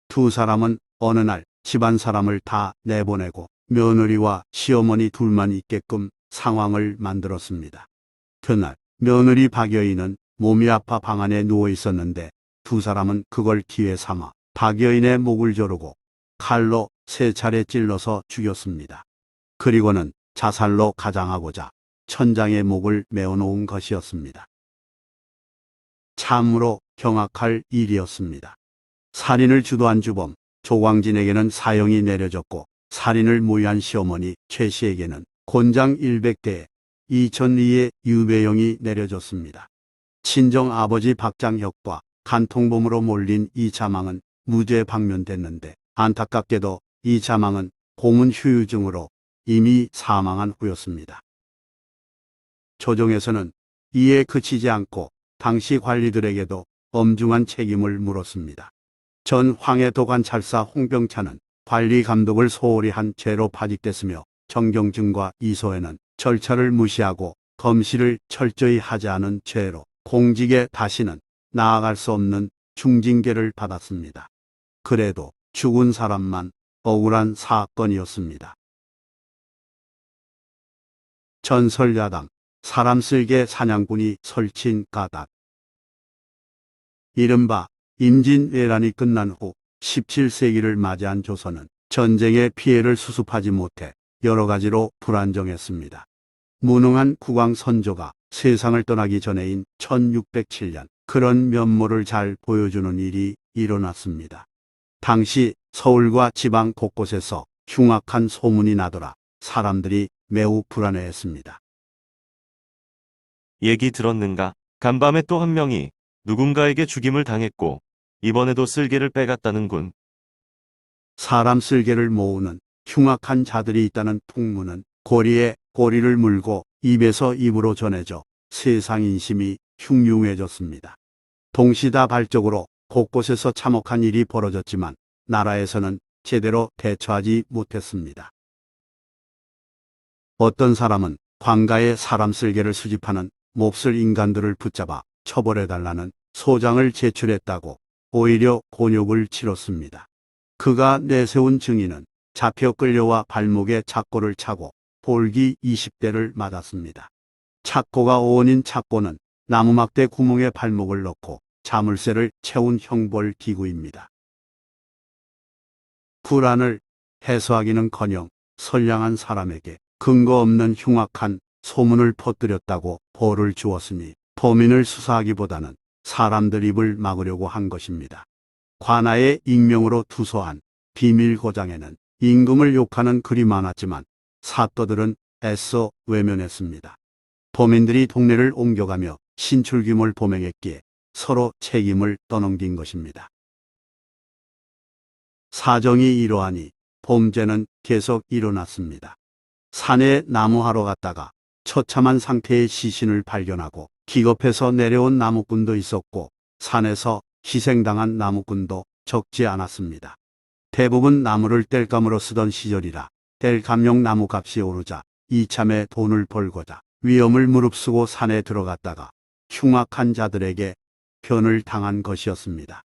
두 사람은 어느 날 집안 사람을 다 내보내고 며느리와 시어머니 둘만 있게끔 상황을 만들었습니다. 그날 며느리 박여인은 몸이 아파 방 안에 누워 있었는데 두 사람은 그걸 기회 삼아 박여인의 목을 조르고 칼로 3차례 찔러서 죽였습니다. 그리고는 자살로 가장하고자 천장에 목을 메어놓은 것이었습니다. 참으로 경악할 일이었습니다. 살인을 주도한 주범 조광진에게는 사형이 내려졌고 살인을 모의한 시어머니 최 씨에게는 곤장 100대에 2002의 유배형이 내려졌습니다. 친정 아버지 박장혁과 간통범으로 몰린 이 자망은 무죄 방면됐는데 안타깝게도 이 자망은 고문 후유증으로 이미 사망한 후였습니다. 조정에서는 이에 그치지 않고 당시 관리들에게도 엄중한 책임을 물었습니다. 전 황해도 관찰사 홍병찬은 관리 감독을 소홀히 한 죄로 파직됐으며 정경증과 이소에는 절차를 무시하고 검시를 철저히 하지 않은 죄로 공직에 다시는 나아갈 수 없는 중징계를 받았습니다. 그래도 죽은 사람만 억울한 사건이었습니다. 전설야당 사람 쓸개 사냥꾼이 설친 가닥. 이른바 임진왜란이 끝난 후 17세기를 맞이한 조선은 전쟁의 피해를 수습하지 못해 여러 가지로 불안정했습니다. 무능한 국왕 선조가 세상을 떠나기 전에인 1607년 그런 면모를 잘 보여주는 일이 일어났습니다. 당시 서울과 지방 곳곳에서 흉악한 소문이 나더라 사람들이 매우 불안해했습니다. 얘기 들었는가? 간밤에 또 한 명이 누군가에게 죽임을 당했고 이번에도 쓸개를 빼갔다는군. 사람 쓸개를 모으는 흉악한 자들이 있다는 풍문은 고리에 고리를 물고 입에서 입으로 전해져 세상 인심이 흉흉해졌습니다. 동시다발적으로 곳곳에서 참혹한 일이 벌어졌지만 나라에서는 제대로 대처하지 못했습니다. 어떤 사람은 관가에 사람 쓸개를 수집하는 몹쓸 인간들을 붙잡아 처벌해달라는 소장을 제출했다고 오히려 곤욕을 치렀습니다. 그가 내세운 증인은 잡혀 끌려와 발목에 착고를 차고 볼기 20대를 맞았습니다. 착고가 오온인 착고는 나무막대 구멍에 발목을 넣고 자물쇠를 채운 형벌 기구입니다. 불안을 해소하기는커녕 선량한 사람에게 근거 없는 흉악한 소문을 퍼뜨렸다고 벌을 주었으니 범인을 수사하기보다는 사람들 입을 막으려고 한 것입니다. 관아의 익명으로 투서한 비밀 고장에는 임금을 욕하는 글이 많았지만 사또들은 애써 외면했습니다. 범인들이 동네를 옮겨가며 신출귀몰 범행했기에 서로 책임을 떠넘긴 것입니다. 사정이 이러하니 범죄는 계속 일어났습니다. 산에 나무하러 갔다가 처참한 상태의 시신을 발견하고 기겁해서 내려온 나무꾼도 있었고 산에서 희생당한 나무꾼도 적지 않았습니다. 대부분 나무를 땔감으로 쓰던 시절이라 땔감용 나무 값이 오르자 이참에 돈을 벌고자 위험을 무릅쓰고 산에 들어갔다가 흉악한 자들에게 변을 당한 것이었습니다.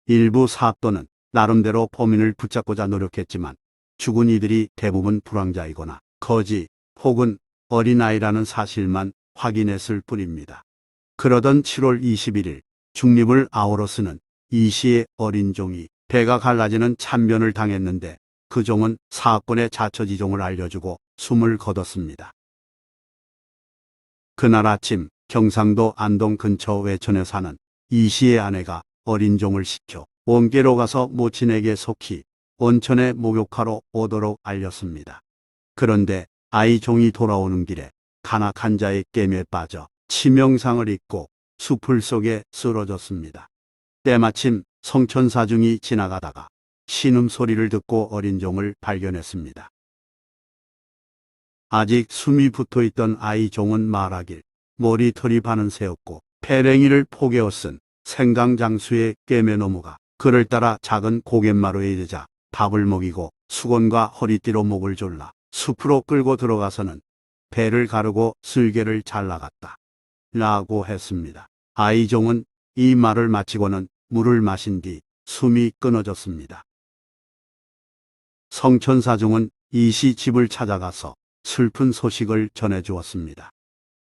일부 사또는 나름대로 범인을 붙잡고자 노력했지만 죽은 이들이 대부분 불황자이거나 거지 혹은 어린아이라는 사실만 확인했을 뿐입니다. 그러던 7월 21일 중립을 아우러 쓰는 이시의 어린 종이 배가 갈라지는 참변을 당했는데 그 종은 사건의 자처지종을 알려주고 숨을 거뒀습니다. 그날 아침 경상도 안동 근처 외촌에 사는 이시의 아내가 어린 종을 시켜 원께로 가서 모친에게 속히 온천에 목욕하러 오도록 알렸습니다. 그런데 아이 종이 돌아오는 길에 간악한 자의 깸에 빠져 치명상을 입고 수풀 속에 쓰러졌습니다. 때마침 성천사중이 지나가다가 신음소리를 듣고 어린 종을 발견했습니다. 아직 숨이 붙어있던 아이 종은 말하길 머리털이 바는 새였고 패랭이를 포개어 쓴 생강장수의 깸에 넘어가 그를 따라 작은 고갯마루에 이르자 밥을 먹이고 수건과 허리띠로 목을 졸라 숲으로 끌고 들어가서는 배를 가르고 쓸개를 잘라갔다. 라고 했습니다. 아이종은 이 말을 마치고는 물을 마신 뒤 숨이 끊어졌습니다. 성천사중은 이시 집을 찾아가서 슬픈 소식을 전해주었습니다.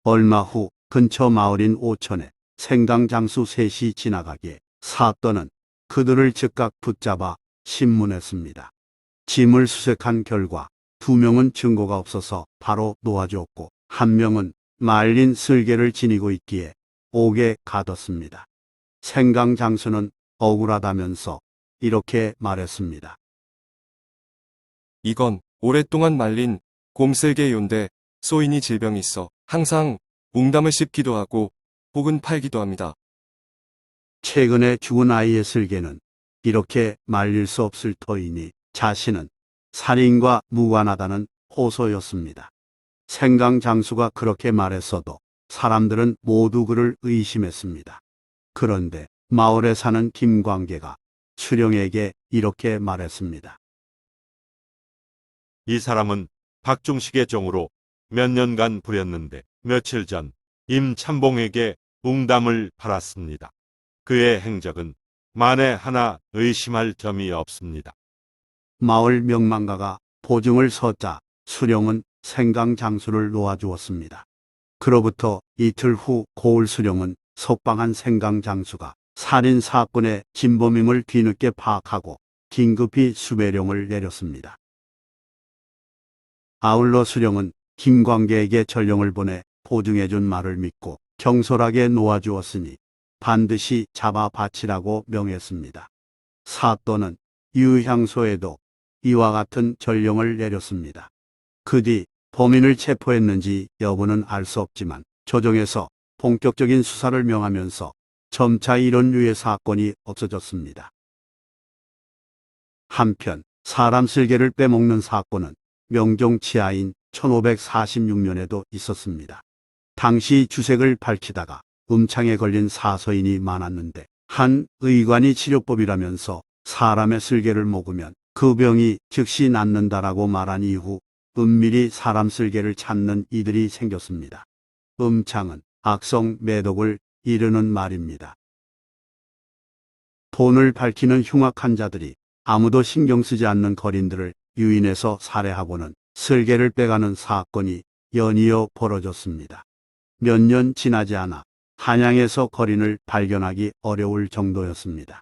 얼마 후 근처 마을인 오천에 생강장수 셋이 지나가기에 사또는 그들을 즉각 붙잡아 신문했습니다. 짐을 수색한 결과 2명은 증거가 없어서 바로 놓아주었고 1명은 말린 쓸개를 지니고 있기에 옥에 가뒀습니다. 생강장수는 억울하다면서 이렇게 말했습니다. 이건 오랫동안 말린 곰쓸개요인데 소인이 질병이 있어 항상 웅담을 씹기도 하고 혹은 팔기도 합니다. 최근에 죽은 아이의 쓸개는 이렇게 말릴 수 없을 터이니 자신은 살인과 무관하다는 호소였습니다. 생강장수가 그렇게 말했어도 사람들은 모두 그를 의심했습니다. 그런데 마을에 사는 김광계가 수령에게 이렇게 말했습니다. 이 사람은 박중식의 종으로 몇 년간 부렸는데 며칠 전 임참봉에게 웅담을 팔았습니다. 그의 행적은 만에 하나 의심할 점이 없습니다. 마을 명망가가 보증을 섰자 수령은 생강장수를 놓아주었습니다. 그로부터 이틀 후 고을 수령은 석방한 생강장수가 살인 사건의 진범임을 뒤늦게 파악하고 긴급히 수배령을 내렸습니다. 아울러 수령은 김광계에게 전령을 보내 보증해준 말을 믿고 경솔하게 놓아주었으니 반드시 잡아 바치라고 명했습니다. 사또는 유향소에도 이와 같은 전령을 내렸습니다. 그 뒤 범인을 체포했는지 여부는 알 수 없지만 조정에서 본격적인 수사를 명하면서 점차 이런 류의 사건이 없어졌습니다. 한편 사람 슬개를 빼먹는 사건은 명종 치하인 1546년에도 있었습니다. 당시 주색을 밝히다가 음창에 걸린 사서인이 많았는데 한 의관이 치료법이라면서 사람의 슬개를 먹으면 그 병이 즉시 낫는다라고 말한 이후 은밀히 사람 슬개를 찾는 이들이 생겼습니다. 음창은 악성 매독을 이르는 말입니다. 돈을 밝히는 흉악한 자들이 아무도 신경 쓰지 않는 거린들을 유인해서 살해하고는 슬개를 빼가는 사건이 연이어 벌어졌습니다. 몇 년 지나지 않아 한양에서 거린을 발견하기 어려울 정도였습니다.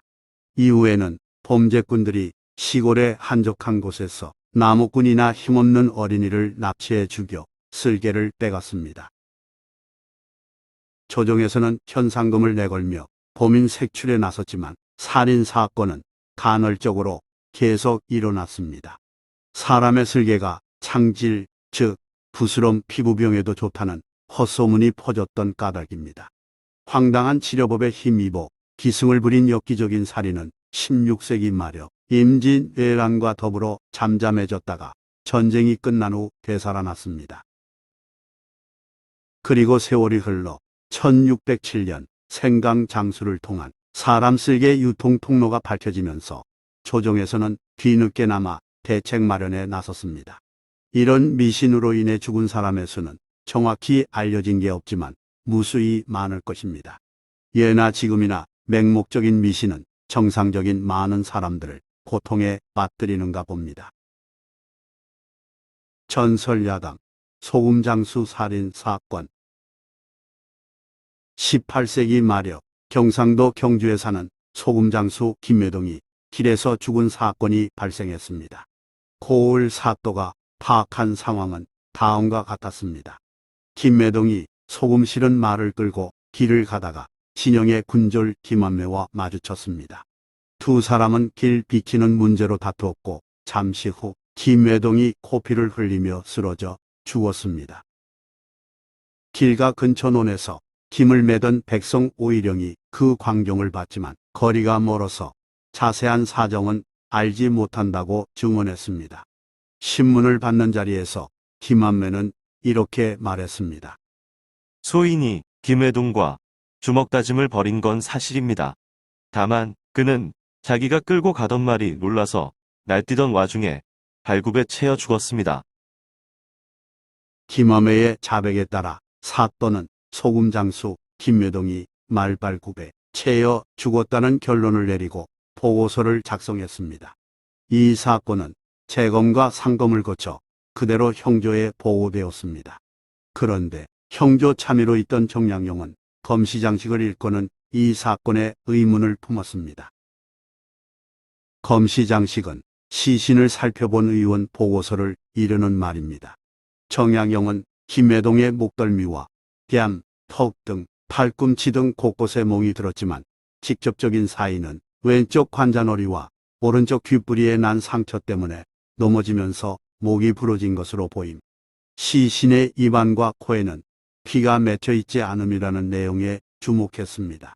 이후에는 범죄꾼들이 시골의 한적한 곳에서 나무꾼이나 힘없는 어린이를 납치해 죽여 슬개를 빼갔습니다. 조정에서는 현상금을 내걸며 범인 색출에 나섰지만 살인 사건은 간헐적으로 계속 일어났습니다. 사람의 슬개가 창질, 즉 부스럼 피부병에도 좋다는 헛소문이 퍼졌던 까닭입니다. 황당한 치료법에 힘입어 기승을 부린 엽기적인 살인은 16세기 말여 임진왜란과 더불어 잠잠해졌다가 전쟁이 끝난 후 되살아났습니다. 그리고 세월이 흘러 1607년 생강 장수를 통한 사람 슬개 유통 통로가 밝혀지면서 조정에서는 뒤늦게나마 대책 마련에 나섰습니다. 이런 미신으로 인해 죽은 사람의 수는 정확히 알려진 게 없지만 무수히 많을 것입니다. 예나 지금이나 맹목적인 미신은 정상적인 많은 사람들을 고통에 빠뜨리는가 봅니다. 전설야당 소금장수 살인 사건. 18세기 말여 경상도 경주에 사는 소금장수 김매동이 길에서 죽은 사건이 발생했습니다. 고을 사또가 파악한 상황은 다음과 같았습니다. 김매동이 소금 실은 말을 끌고 길을 가다가 진영의 군졸 김한매와 마주쳤습니다. 두 사람은 길 비키는 문제로 다투었고 잠시 후 김매동이 코피를 흘리며 쓰러져 죽었습니다. 길가 근처 논에서 김을 매던 백성 오일영이 그 광경을 봤지만 거리가 멀어서 자세한 사정은 알지 못한다고 증언했습니다. 신문을 받는 자리에서 김한매는 이렇게 말했습니다. 소인이 김해동과 주먹다짐을 벌인 건 사실입니다. 다만 그는 자기가 끌고 가던 말이 놀라서 날뛰던 와중에 발굽에 채여 죽었습니다. 김한매의 자백에 따라 사또는 소금장수 김매동이 말발굽에 채여 죽었다는 결론을 내리고 보고서를 작성했습니다. 이 사건은 재검과 상검을 거쳐 그대로 형조에 보고되었습니다. 그런데 형조 참의로 있던 정량용은 검시장식을 읽고는 이 사건에 의문을 품었습니다. 검시장식은 시신을 살펴본 의원 보고서를 이르는 말입니다. 정량용은 김매동의 목덜미와 뺨, 턱 등 팔꿈치 등 곳곳에 몽이 들었지만 직접적인 사인은 왼쪽 관자놀이와 오른쪽 귓부리에 난 상처 때문에 넘어지면서 목이 부러진 것으로 보임. 시신의 입안과 코에는 피가 맺혀 있지 않음이라는 내용에 주목했습니다.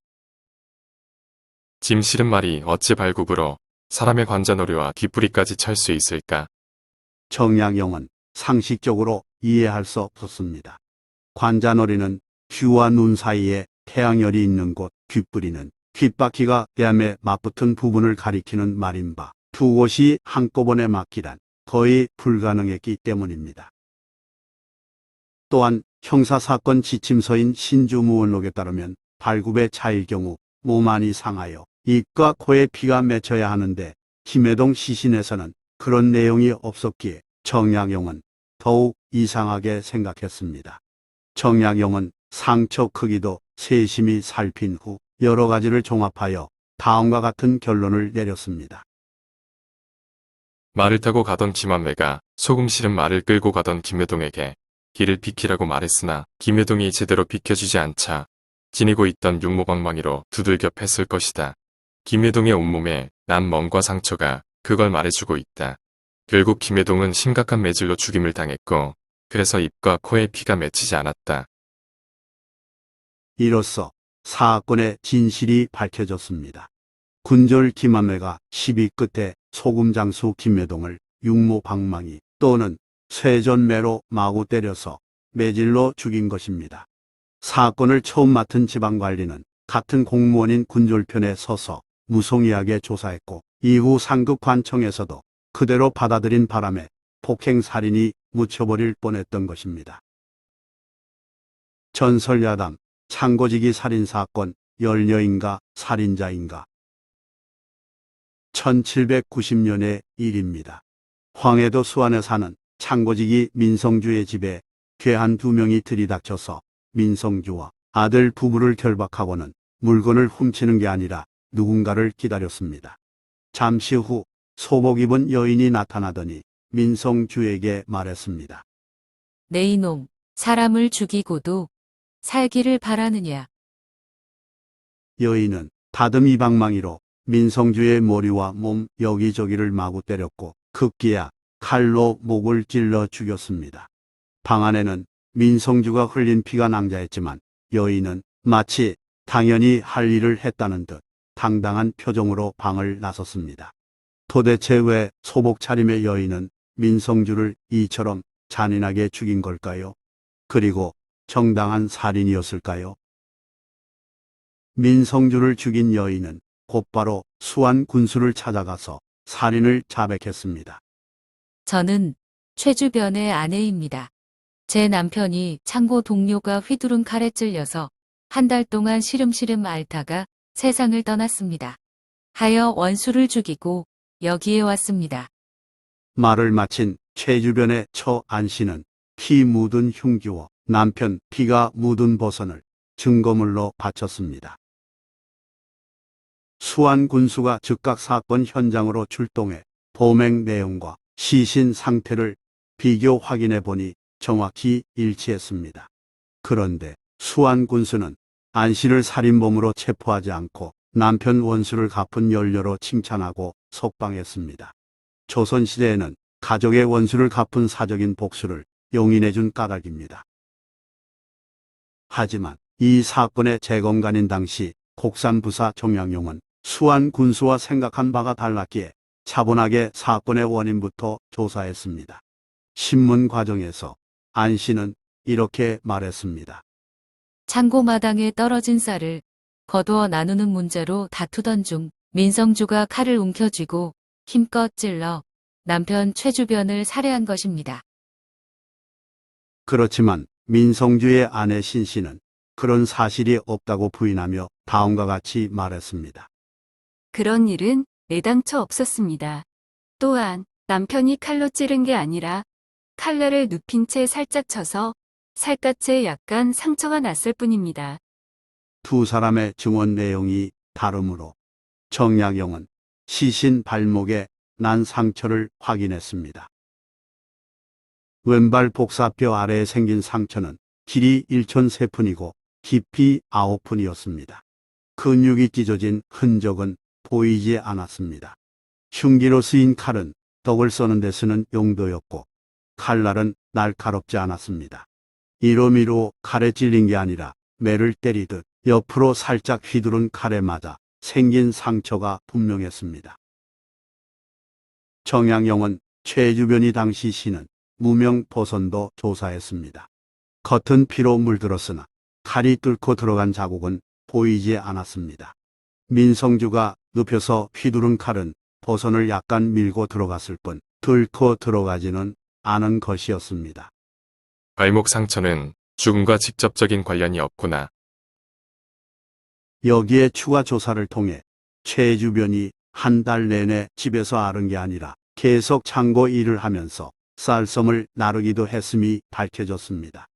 짐 실은 말이 어찌 발굽으로 사람의 관자놀이와 귓부리까지 찰 수 있을까? 정량용은 상식적으로 이해할 수 없었습니다. 관자놀이는 귀와 눈 사이에 태양열이 있는 곳, 귓부리는 귓바퀴가 뺨에 맞붙은 부분을 가리키는 말인 바 두 곳이 한꺼번에 맞기란 거의 불가능했기 때문입니다. 또한 형사사건 지침서인 신주무원록에 따르면 발굽에 차일 경우 몸 안이 상하여 입과 코에 피가 맺혀야 하는데 김해동 시신에서는 그런 내용이 없었기에 정량용은 더욱 이상하게 생각했습니다. 정량용은 상처 크기도 세심히 살핀 후 여러 가지를 종합하여 다음과 같은 결론을 내렸습니다. 말을 타고 가던 김한매가 소금 실은 말을 끌고 가던 김매동에게 길을 비키라고 말했으나 김매동이 제대로 비켜주지 않자 지니고 있던 육모방망이로 두들겨 팼을 것이다. 김매동의 온몸에 난 멍과 상처가 그걸 말해주고 있다. 결국 김매동은 심각한 매질로 죽임을 당했고 그래서 입과 코에 피가 맺히지 않았다. 이로써 사건의 진실이 밝혀졌습니다. 군졸 김한매가 시비 끝에 소금장수 김여동을 육모방망이 또는 쇠전매로 마구 때려서 매질로 죽인 것입니다. 사건을 처음 맡은 지방관리는 같은 공무원인 군졸편에 서서 무성의하게 조사했고 이후 상급관청에서도 그대로 받아들인 바람에 폭행살인이 묻혀버릴 뻔했던 것입니다. 전설야담 창고지기 살인사건 열녀인가 살인자인가 1790년의 일입니다. 황해도 수안에 사는 창고지기 민성주의 집에 괴한 2명이 들이닥쳐서 민성주와 아들 부부를 결박하고는 물건을 훔치는 게 아니라 누군가를 기다렸습니다. 잠시 후 소복 입은 여인이 나타나더니 민성주에게 말했습니다. 내 이놈, 사람을 죽이고도 살기를 바라느냐. 여인은 다듬이 방망이로 민성주의 머리와 몸 여기저기를 마구 때렸고 급기야 칼로 목을 찔러 죽였습니다. 방 안에는 민성주가 흘린 피가 낭자했지만 여인은 마치 당연히 할 일을 했다는 듯 당당한 표정으로 방을 나섰습니다. 도대체 왜 소복 차림의 여인은 민성주를 이처럼 잔인하게 죽인 걸까요? 그리고 정당한 살인이었을까요? 민성주를 죽인 여인은 곧바로 수안 군수를 찾아가서 살인을 자백했습니다. 저는 최주변의 아내입니다. 제 남편이 창고 동료가 휘두른 칼에 찔려서 한 달 동안 시름시름 앓다가 세상을 떠났습니다. 하여 원수를 죽이고 여기에 왔습니다. 말을 마친 최주변의 처 안씨는 피 묻은 흉기와 남편 피가 묻은 버선을 증거물로 바쳤습니다. 수안 군수가 즉각 사건 현장으로 출동해 범행 내용과 시신 상태를 비교 확인해 보니 정확히 일치했습니다. 그런데 수안 군수는 안 씨를 살인범으로 체포하지 않고 남편 원수를 갚은 연료로 칭찬하고 석방했습니다. 조선시대에는 가족의 원수를 갚은 사적인 복수를 용인해준 까닭입니다. 하지만 이 사건의 재검관인 당시 곡산부사 정양용은 수안 군수와 생각한 바가 달랐기에 차분하게 사건의 원인부터 조사했습니다. 신문 과정에서 안 씨는 이렇게 말했습니다. 창고 마당에 떨어진 쌀을 거두어 나누는 문제로 다투던 중 민성주가 칼을 움켜쥐고 힘껏 찔러 남편 최주변을 살해한 것입니다. 그렇지만 민성주의 아내 신 씨는 그런 사실이 없다고 부인하며 다음과 같이 말했습니다. 그런 일은 애당초 없었습니다. 또한 남편이 칼로 찌른 게 아니라 칼날을 눕힌 채 살짝 쳐서 살갗에 약간 상처가 났을 뿐입니다. 두 사람의 증언 내용이 다르므로 정약용은 시신 발목에 난 상처를 확인했습니다. 왼발 복사뼈 아래에 생긴 상처는 길이 1,003푼이고 깊이 9푼이었습니다. 근육이 찢어진 흔적은 보이지 않았습니다. 흉기로 쓰인 칼은 떡을 써는 데 쓰는 용도였고 칼날은 날카롭지 않았습니다. 이로미로 칼에 찔린 게 아니라 매를 때리듯 옆으로 살짝 휘두른 칼에 맞아 생긴 상처가 분명했습니다. 정양용은 최주변이 당시 씨는 무명 버선도 조사했습니다. 겉은 피로 물들었으나 칼이 뚫고 들어간 자국은 보이지 않았습니다. 민성주가 눕혀서 휘두른 칼은 버선을 약간 밀고 들어갔을 뿐 뚫고 들어가지는 않은 것이었습니다. 발목 상처는 죽음과 직접적인 관련이 없구나. 여기에 추가 조사를 통해 최주변이 한 달 내내 집에서 앓은 게 아니라 계속 창고 일을 하면서 쌀섬을 나르기도 했음이 밝혀졌습니다.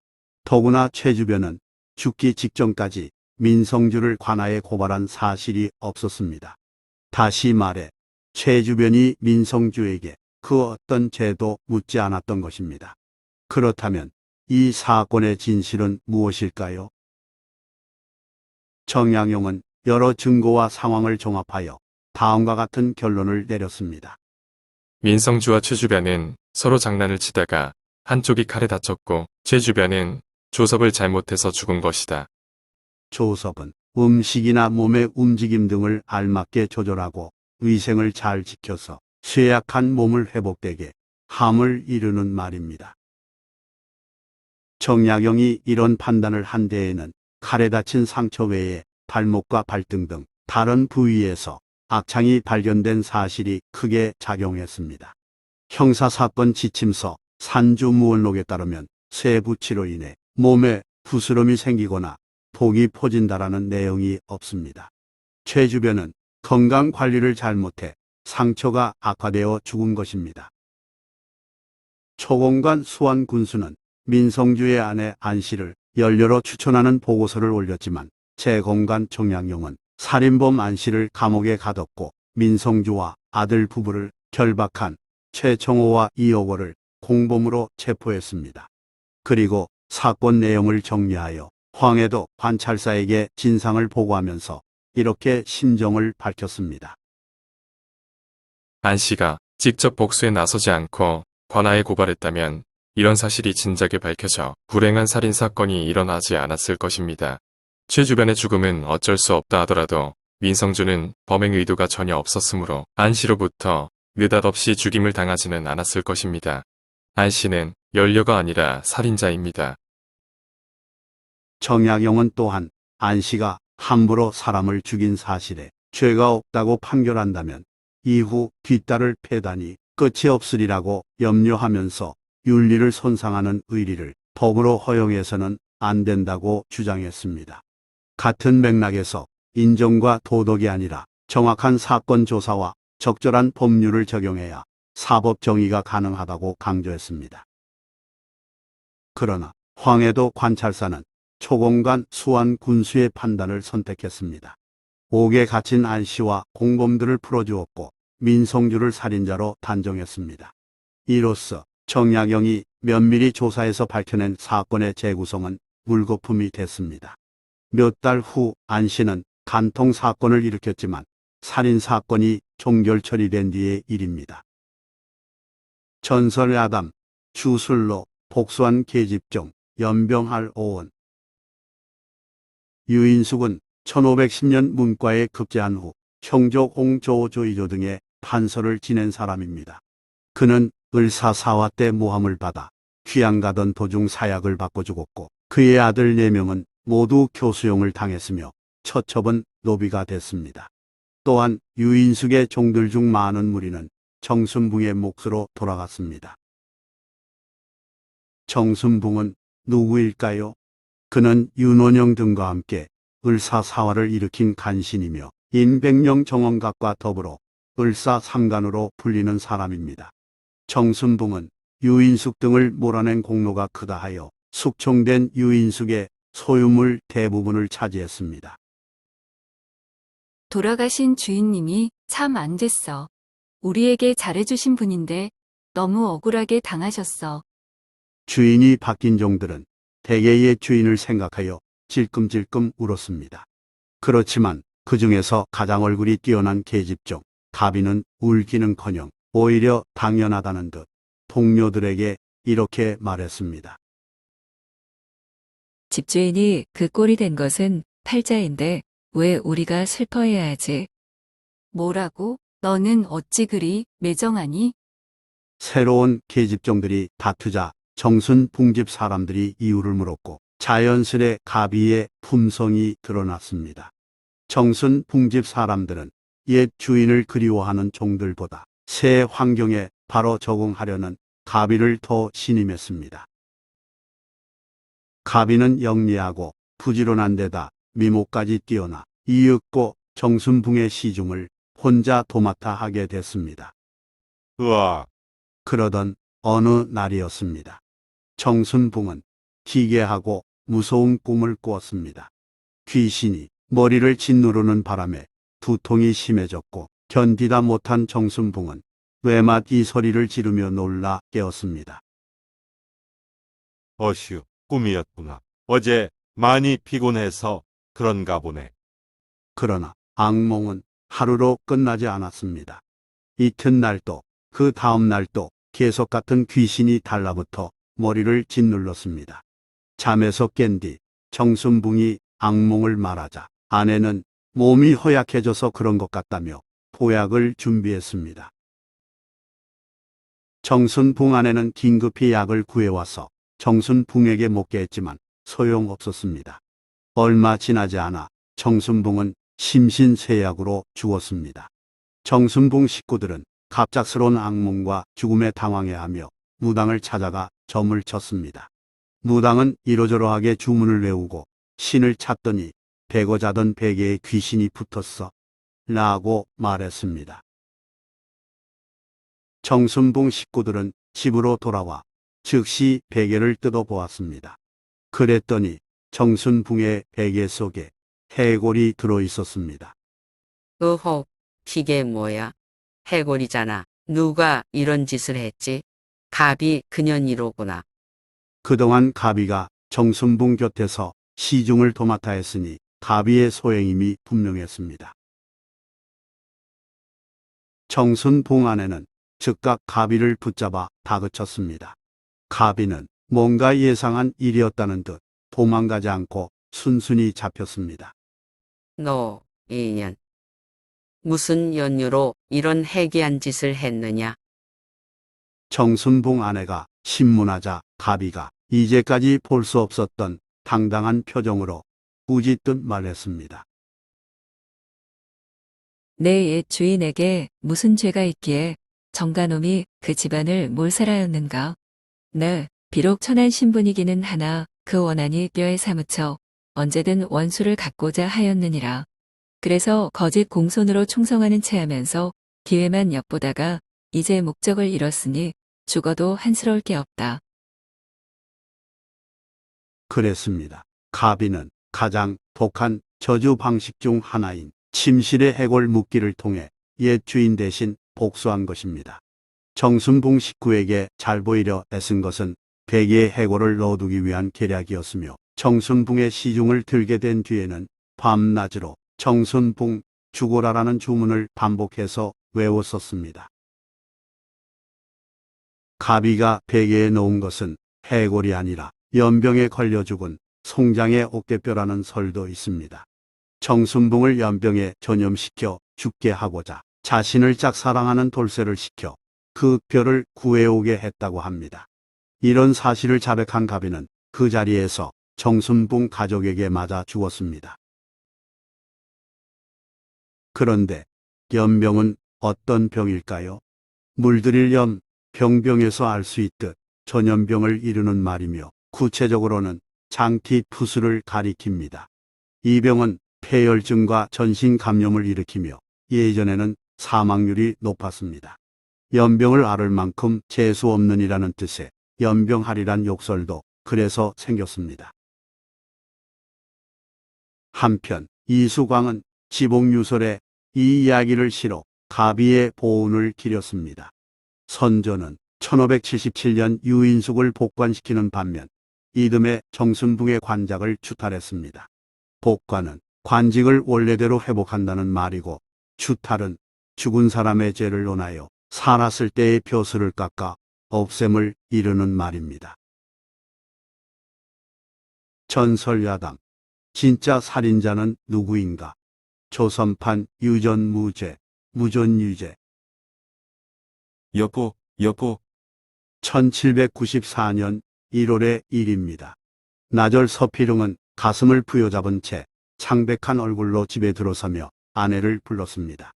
더구나 최주변은 죽기 직전까지 민성주를 관하에 고발한 사실이 없었습니다. 다시 말해 최주변이 민성주에게 그 어떤 죄도 묻지 않았던 것입니다. 그렇다면 이 사건의 진실은 무엇일까요? 정양용은 여러 증거와 상황을 종합하여 다음과 같은 결론을 내렸습니다. 민성주와 최주변은 서로 장난을 치다가 한쪽이 칼에 다쳤고 최 주변은 조섭을 잘못해서 죽은 것이다. 조섭은 음식이나 몸의 움직임 등을 알맞게 조절하고 위생을 잘 지켜서 쇠약한 몸을 회복되게 함을 이루는 말입니다. 정약용이 이런 판단을 한 데에는 칼에 다친 상처 외에 발목과 발등 등 다른 부위에서 악창이 발견된 사실이 크게 작용했습니다. 형사사건 지침서 산주무원록에 따르면 쇠부치로 인해 몸에 부스럼이 생기거나 독이 퍼진다라는 내용이 없습니다. 최 주변은 건강관리를 잘못해 상처가 악화되어 죽은 것입니다. 초공관 수완 군수는 민성주의 아내 안씨를 연료로 추천하는 보고서를 올렸지만 재공관 정약용은 살인범 안씨를 감옥에 가뒀고 민성주와 아들 부부를 결박한 최청호와 이옥호를 공범으로 체포했습니다. 그리고 사건 내용을 정리하여 황해도 관찰사에게 진상을 보고하면서 이렇게 심정을 밝혔습니다. 안 씨가 직접 복수에 나서지 않고 관아에 고발했다면 이런 사실이 진작에 밝혀져 불행한 살인사건이 일어나지 않았을 것입니다. 최 주변의 죽음은 어쩔 수 없다 하더라도 민성주는 범행 의도가 전혀 없었으므로 안 씨로부터 느닷없이 죽임을 당하지는 않았을 것입니다. 안 씨는 연료가 아니라 살인자입니다. 정약용은 또한 안 씨가 함부로 사람을 죽인 사실에 죄가 없다고 판결한다면 이후 뒷딸을 패다니 끝이 없으리라고 염려하면서 윤리를 손상하는 의리를 법으로 허용해서는 안 된다고 주장했습니다. 같은 맥락에서 인정과 도덕이 아니라 정확한 사건 조사와 적절한 법률을 적용해야 사법 정의가 가능하다고 강조했습니다. 그러나 황해도 관찰사는 초공관 수완 군수의 판단을 선택했습니다. 옥에 갇힌 안 씨와 공범들을 풀어주었고 민성주를 살인자로 단정했습니다. 이로써 정약용이 면밀히 조사해서 밝혀낸 사건의 재구성은 물거품이 됐습니다. 몇 달 후 안 씨는 간통 사건을 일으켰지만 살인 사건이 종결 처리된 뒤의 일입니다. 전설 야담, 주술로, 복수한 계집종, 연병할 오원. 유인숙은 1510년 문과에 급제한 후 형조 홍조 조이조 등의 판서를 지낸 사람입니다. 그는 을사사화 때 모함을 받아 귀양 가던 도중 사약을 받고 죽었고 그의 아들 4명은 모두 교수형을 당했으며 처첩은 노비가 됐습니다. 또한 유인숙의 종들 중 많은 무리는 정순붕의 몫으로 돌아갔습니다. 정순붕은 누구일까요? 그는 윤원영 등과 함께 을사사화를 일으킨 간신이며 인백령 정원각과 더불어 을사삼간으로 불리는 사람입니다. 정순붕은 유인숙 등을 몰아낸 공로가 크다 하여 숙청된 유인숙의 소유물 대부분을 차지했습니다. 돌아가신 주인님이 참 안 됐어. 우리에게 잘해주신 분인데 너무 억울하게 당하셨어. 주인이 바뀐 종들은 대개의 주인을 생각하여 질끔질끔 울었습니다. 그렇지만 그 중에서 가장 얼굴이 뛰어난 계집종 가비는 울기는커녕 오히려 당연하다는 듯 동료들에게 이렇게 말했습니다. 집주인이 그 꼴이 된 것은 팔자인데 왜 우리가 슬퍼해야 하지? 뭐라고? 너는 어찌 그리 매정하니? 새로운 계집종들이 다투자 정순붕집 사람들이 이유를 물었고 자연스레 가비의 품성이 드러났습니다. 정순붕집 사람들은 옛 주인을 그리워하는 종들보다 새 환경에 바로 적응하려는 가비를 더 신임했습니다. 가비는 영리하고 부지런한 데다 미모까지 뛰어나 이윽고 정순붕의 시중을 혼자 도맡아 하게 됐습니다. 으악, 그러던 어느 날이었습니다. 정순붕은 기괴하고 무서운 꿈을 꾸었습니다. 귀신이 머리를 짓누르는 바람에 두통이 심해졌고 견디다 못한 정순붕은 외맛 이 소리를 지르며 놀라 깨었습니다. 어휴, 꿈이었구나. 어제 많이 피곤해서 그런가 보네. 그러나 악몽은 하루로 끝나지 않았습니다. 이튿날도 그 다음 날도 계속 같은 귀신이 달라붙어 머리를 짓눌렀습니다. 잠에서 깬 뒤 정순붕이 악몽을 말하자 아내는 몸이 허약해져서 그런 것 같다며 보약을 준비했습니다. 정순붕 아내는 긴급히 약을 구해와서 정순붕에게 먹게 했지만 소용없었습니다. 얼마 지나지 않아 정순붕은 심신쇠약으로 죽었습니다. 정순붕 식구들은 갑작스러운 악몽과 죽음에 당황해하며 무당을 찾아가 점을 쳤습니다. 무당은 이러저러하게 주문을 외우고 신을 찾더니 베고 자던 베개에 귀신이 붙었어 라고 말했습니다. 정순붕 식구들은 집으로 돌아와 즉시 베개를 뜯어보았습니다. 그랬더니 정순붕의 베개 속에 해골이 들어있었습니다. 으혹, 이게 뭐야? 해골이잖아. 누가 이런 짓을 했지? 갑이 그년이로구나. 그동안 가비가 정순붕 곁에서 시중을 도맡아 했으니 가비의 소행임이 분명했습니다. 정순붕 아내는 즉각 가비를 붙잡아 다그쳤습니다. 가비는 뭔가 예상한 일이었다는 듯 도망가지 않고 순순히 잡혔습니다. 너, 이년. 무슨 연유로 이런 해괴한 짓을 했느냐? 정순붕 아내가 신문하자 가비가 이제까지 볼 수 없었던 당당한 표정으로 꾸짖듯 말했습니다. 내 옛 주인에게 무슨 죄가 있기에 정가놈이 그 집안을 몰살하였는가? 네, 비록 천한 신분이기는 하나 그 원한이 뼈에 사무쳐 언제든 원수를 갖고자 하였느니라. 그래서 거짓 공손으로 충성하는 체하면서 기회만 엿보다가 이제 목적을 잃었으니 죽어도 한스러울 게 없다. 그랬습니다. 가비는 가장 독한 저주 방식 중 하나인 침실의 해골 묶기를 통해 옛 주인 대신 복수한 것입니다. 정순붕 식구에게 잘 보이려 애쓴 것은 베개에 해골을 넣어두기 위한 계략이었으며 정순붕의 시중을 들게 된 뒤에는 밤낮으로 정순붕 죽어라라는 주문을 반복해서 외웠었습니다. 가비가 베개에 넣은 것은 해골이 아니라 연병에 걸려 죽은 송장의 어깨뼈라는 설도 있습니다. 정순붕을 연병에 전염시켜 죽게 하고자 자신을 짝사랑하는 돌쇠를 시켜 그 뼈를 구해오게 했다고 합니다. 이런 사실을 자백한 가비는 그 자리에서 정순붕 가족에게 맞아 죽었습니다. 그런데 연병은 어떤 병일까요? 물들일 연, 병병에서 알 수 있듯 전염병을 이루는 말이며 구체적으로는 장티푸스를 가리킵니다. 이 병은 폐혈증과 전신 감염을 일으키며 예전에는 사망률이 높았습니다. 연병을 앓을 만큼 재수 없는이라는 뜻의 연병하리란 욕설도 그래서 생겼습니다. 한편 이수광은 지복유설에 이 이야기를 실어 가비의 보훈을 기렸습니다. 선조는 1577년 유인숙을 복관시키는 반면 이듬해 정순붕의 관작을 추탈했습니다. 복관은 관직을 원래대로 회복한다는 말이고 추탈은 죽은 사람의 죄를 논하여 살았을 때의 벼슬을 깎아 없앰을 이르는 말입니다. 전설야담. 진짜 살인자는 누구인가? 조선판 유전무죄, 무존유죄. 여보, 1794년 1월의 일입니다. 나절 서필웅은 가슴을 부여잡은 채 창백한 얼굴로 집에 들어서며 아내를 불렀습니다.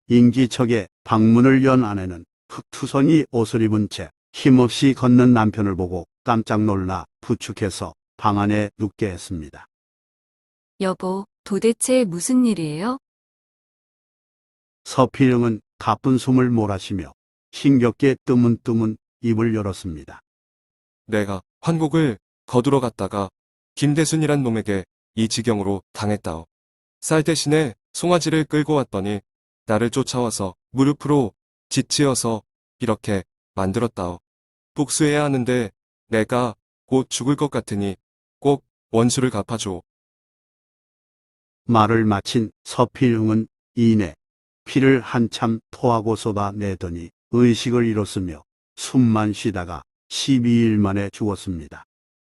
임기척에 방문을 연 아내는 흑투성이 옷을 입은 채 힘없이 걷는 남편을 보고 깜짝 놀라 부축해서 방 안에 눕게 했습니다. 여보, 도대체 무슨 일이에요? 서필웅은 가쁜 숨을 몰아쉬며 힘겹게 뜨문뜨문 입을 열었습니다. 내가 환곡을 거두러 갔다가 김대순이란 놈에게 이 지경으로 당했다오. 쌀 대신에 송아지를 끌고 왔더니 나를 쫓아와서 무릎으로 짓지어서 이렇게 만들었다오. 복수해야 하는데 내가 곧 죽을 것 같으니 꼭 원수를 갚아줘. 말을 마친 서필웅은 이내 피를 한참 토하고 쏟아내더니 의식을 잃었으며 숨만 쉬다가 12일 만에 죽었습니다.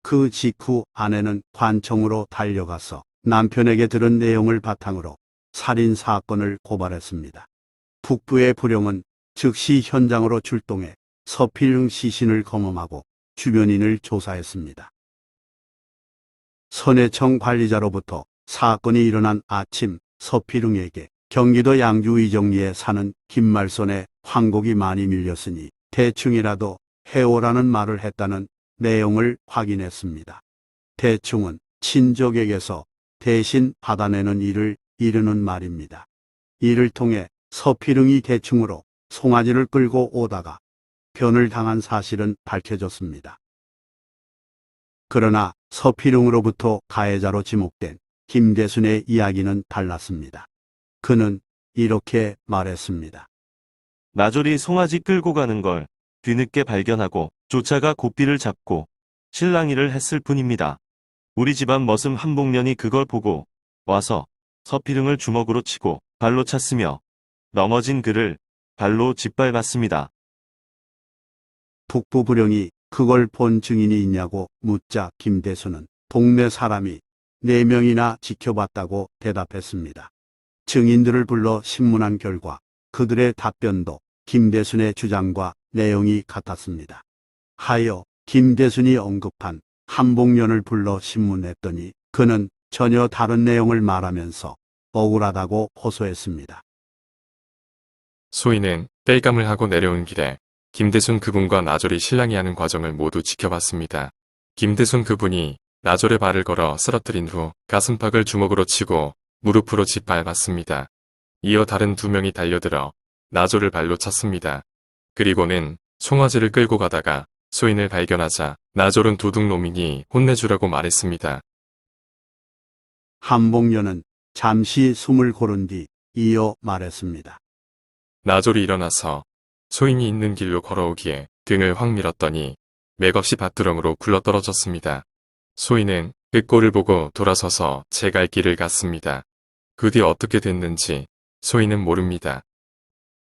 그 직후 아내는 관청으로 달려가서 남편에게 들은 내용을 바탕으로 살인 사건을 고발했습니다. 북부의 불용은 즉시 현장으로 출동해 서필흥 시신을 검험하고 주변인을 조사했습니다. 선해청 관리자로부터 사건이 일어난 아침 서필흥에게 경기도 양주 이정리에 사는 김말손의 황곡이 많이 밀렸으니 대충이라도 해오라는 말을 했다는 내용을 확인했습니다. 대충은 친족에게서 대신 받아내는 일을 이르는 말입니다. 이를 통해 서필흥이 대충으로 송아지를 끌고 오다가 변을 당한 사실은 밝혀졌습니다. 그러나 서필흥으로부터 가해자로 지목된 김대순의 이야기는 달랐습니다. 그는 이렇게 말했습니다. 나졸이 송아지 끌고 가는 걸 뒤늦게 발견하고 쫓아가 고삐를 잡고 실랑이를 했을 뿐입니다. 우리 집안 머슴 한복년이 그걸 보고 와서 서필흥을 주먹으로 치고 발로 찼으며 넘어진 그를 발로 짓밟았습니다. 북부 불용이 그걸 본 증인이 있냐고 묻자 김대순은 동네 사람이 4명이나 지켜봤다고 대답했습니다. 증인들을 불러 신문한 결과 그들의 답변도 김대순의 주장과 내용이 같았습니다. 하여 김대순이 언급한 한복년을 불러 신문했더니 그는 전혀 다른 내용을 말하면서 억울하다고 호소했습니다. 소인은 땔감을 하고 내려온 길에 김대순 그분과 나졸이 실랑이하는 과정을 모두 지켜봤습니다. 김대순 그분이 나졸의 발을 걸어 쓰러뜨린 후 가슴팍을 주먹으로 치고 무릎으로 짓밟았습니다. 이어 다른 2명이 달려들어 나졸을 발로 찼습니다. 그리고는 송아지를 끌고 가다가 소인을 발견하자 나졸은 도둑놈이니 혼내주라고 말했습니다. 한복년은 잠시 숨을 고른 뒤 이어 말했습니다. 나졸이 일어나서 소인이 있는 길로 걸어오기에 등을 확 밀었더니 맥없이 밭두렁으로 굴러떨어졌습니다. 소인은 그 꼴을 보고 돌아서서 제 갈 길을 갔습니다. 그 뒤 어떻게 됐는지 소인은 모릅니다.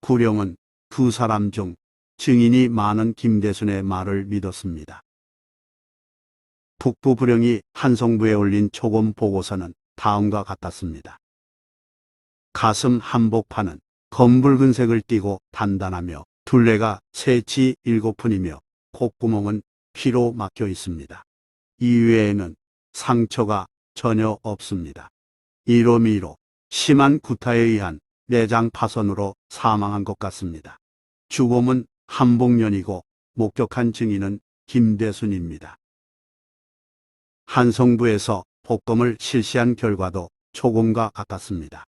구령은 2사람 중 증인이 많은 김대순의 말을 믿었습니다. 북부 불용이 한성부에 올린 초검 보고서는 다음과 같았습니다. 가슴 한복판은 검붉은색을 띠고 단단하며 둘레가 새치 7푼이며 콧구멍은 피로 막혀 있습니다. 이외에는 상처가 전혀 없습니다. 이로미로 심한 구타에 의한 내장 파손으로 사망한 것 같습니다. 주범은 한복년이고 목격한 증인은 김대순입니다. 한성부에서 복검을 실시한 결과도 초검과 같았습니다.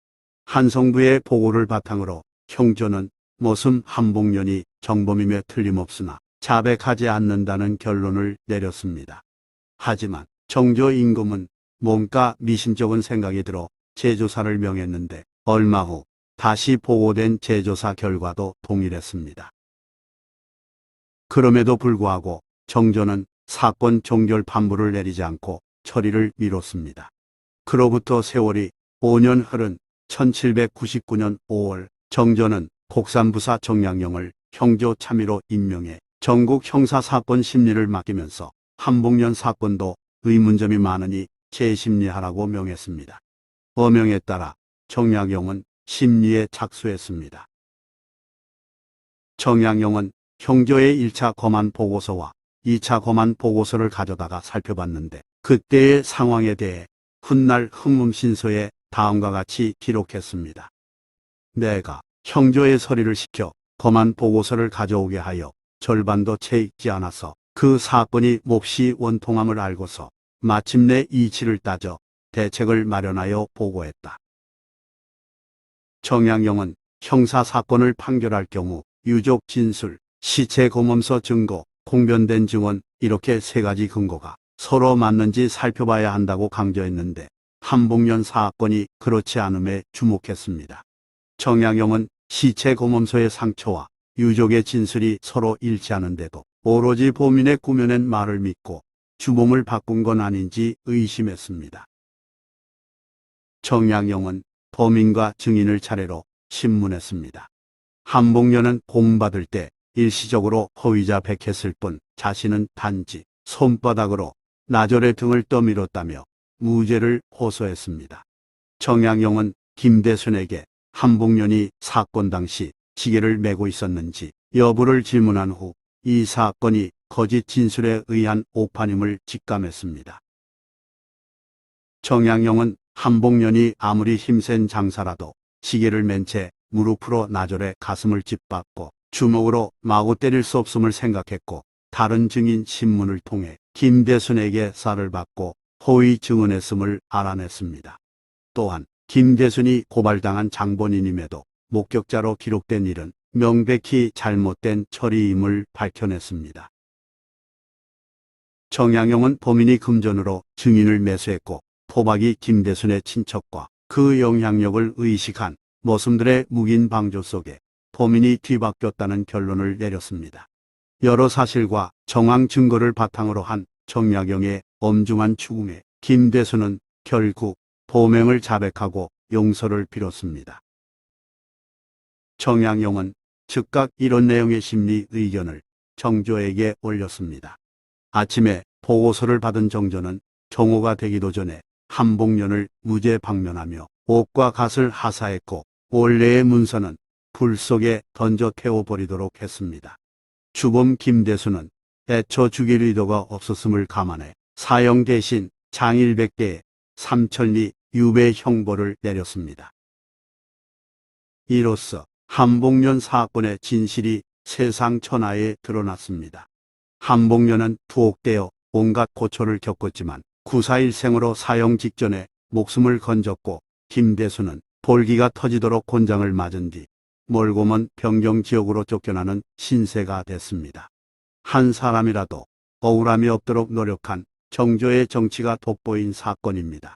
한성부의 보고를 바탕으로 형조는 머슴 한복년이 정범임에 틀림없으나 자백하지 않는다는 결론을 내렸습니다. 하지만 정조 임금은 뭔가 미심쩍은 생각이 들어 재조사를 명했는데 얼마 후 다시 보고된 재조사 결과도 동일했습니다. 그럼에도 불구하고 정조는 사건 종결 판부를 내리지 않고 처리를 미뤘습니다. 그로부터 세월이 5년 흐른 1799년 5월 정조는 곡산부사 정량용을 형조 참의로 임명해 전국 형사사건 심리를 맡기면서 한복년 사건도 의문점이 많으니 재심리하라고 명했습니다. 어명에 따라 정량용은 심리에 착수했습니다. 정량용은 형조의 1차 검안 보고서와 2차 검안 보고서를 가져다가 살펴봤는데 그때의 상황에 대해 훗날 흥문신서에 다음과 같이 기록했습니다. 내가 형조의 서리를 시켜 검안 보고서를 가져오게 하여 절반도 채 읽지 않아서 그 사건이 몹시 원통함을 알고서 마침내 이치를 따져 대책을 마련하여 보고했다. 정량용은 형사사건을 판결할 경우 유족 진술, 시체 검험서 증거, 공변된 증언 이렇게 3가지 근거가 서로 맞는지 살펴봐야 한다고 강조했는데 한복년 사건이 그렇지 않음에 주목했습니다. 정량용은 시체 검험서의 상처와 유족의 진술이 서로 일치하는데도 오로지 범인의 꾸며낸 말을 믿고 주범을 바꾼 건 아닌지 의심했습니다. 정량용은 범인과 증인을 차례로 신문했습니다. 한복년은 공받을 때 일시적으로 허위자 백했을 뿐 자신은 단지 손바닥으로 나절의 등을 떠밀었다며 무죄를 호소했습니다. 정양용은 김대순에게 한복년이 사건 당시 지게를 메고 있었는지 여부를 질문한 후 이 사건이 거짓 진술에 의한 오판임을 직감했습니다. 정양용은 한복년이 아무리 힘센 장사라도 시계를 맨 채 무릎으로 나절의 가슴을 짓밟고 주먹으로 마구 때릴 수 없음을 생각했고, 다른 증인 신문을 통해 김대순에게 쌀을 받고 허위 증언했음을 알아냈습니다. 또한 김대순이 고발당한 장본인임에도 목격자로 기록된 일은 명백히 잘못된 처리임을 밝혀냈습니다. 정양용은 범인이 금전으로 증인을 매수했고 토박이 김대순의 친척과 그 영향력을 의식한 머슴들의 묵인 방조 속에 범인이 뒤바뀌었다는 결론을 내렸습니다. 여러 사실과 정황 증거를 바탕으로 한 정약용의 엄중한 추궁에 김대순은 결국 범행을 자백하고 용서를 빌었습니다. 정양용은 즉각 이런 내용의 심리 의견을 정조에게 올렸습니다. 아침에 보고서를 받은 정조는 정오가 되기도 전에 한복년을 무죄 방면하며 옷과 갓을 하사했고 원래의 문서는 불 속에 던져 태워버리도록 했습니다. 주범 김대순은 애초 죽일 의도가 없었음을 감안해 사형 대신 장일 100대에 3천리 유배 형벌을 내렸습니다. 이로써 한복년 사건의 진실이 세상 천하에 드러났습니다. 한복년은 투옥되어 온갖 고초를 겪었지만 941생으로 사형 직전에 목숨을 건졌고, 김대순은 볼기가 터지도록 곤장을 맞은 뒤 멀고 먼 변경 지역으로 쫓겨나는 신세가 됐습니다. 한 사람이라도 억울함이 없도록 노력한 정조의 정치가 돋보인 사건입니다.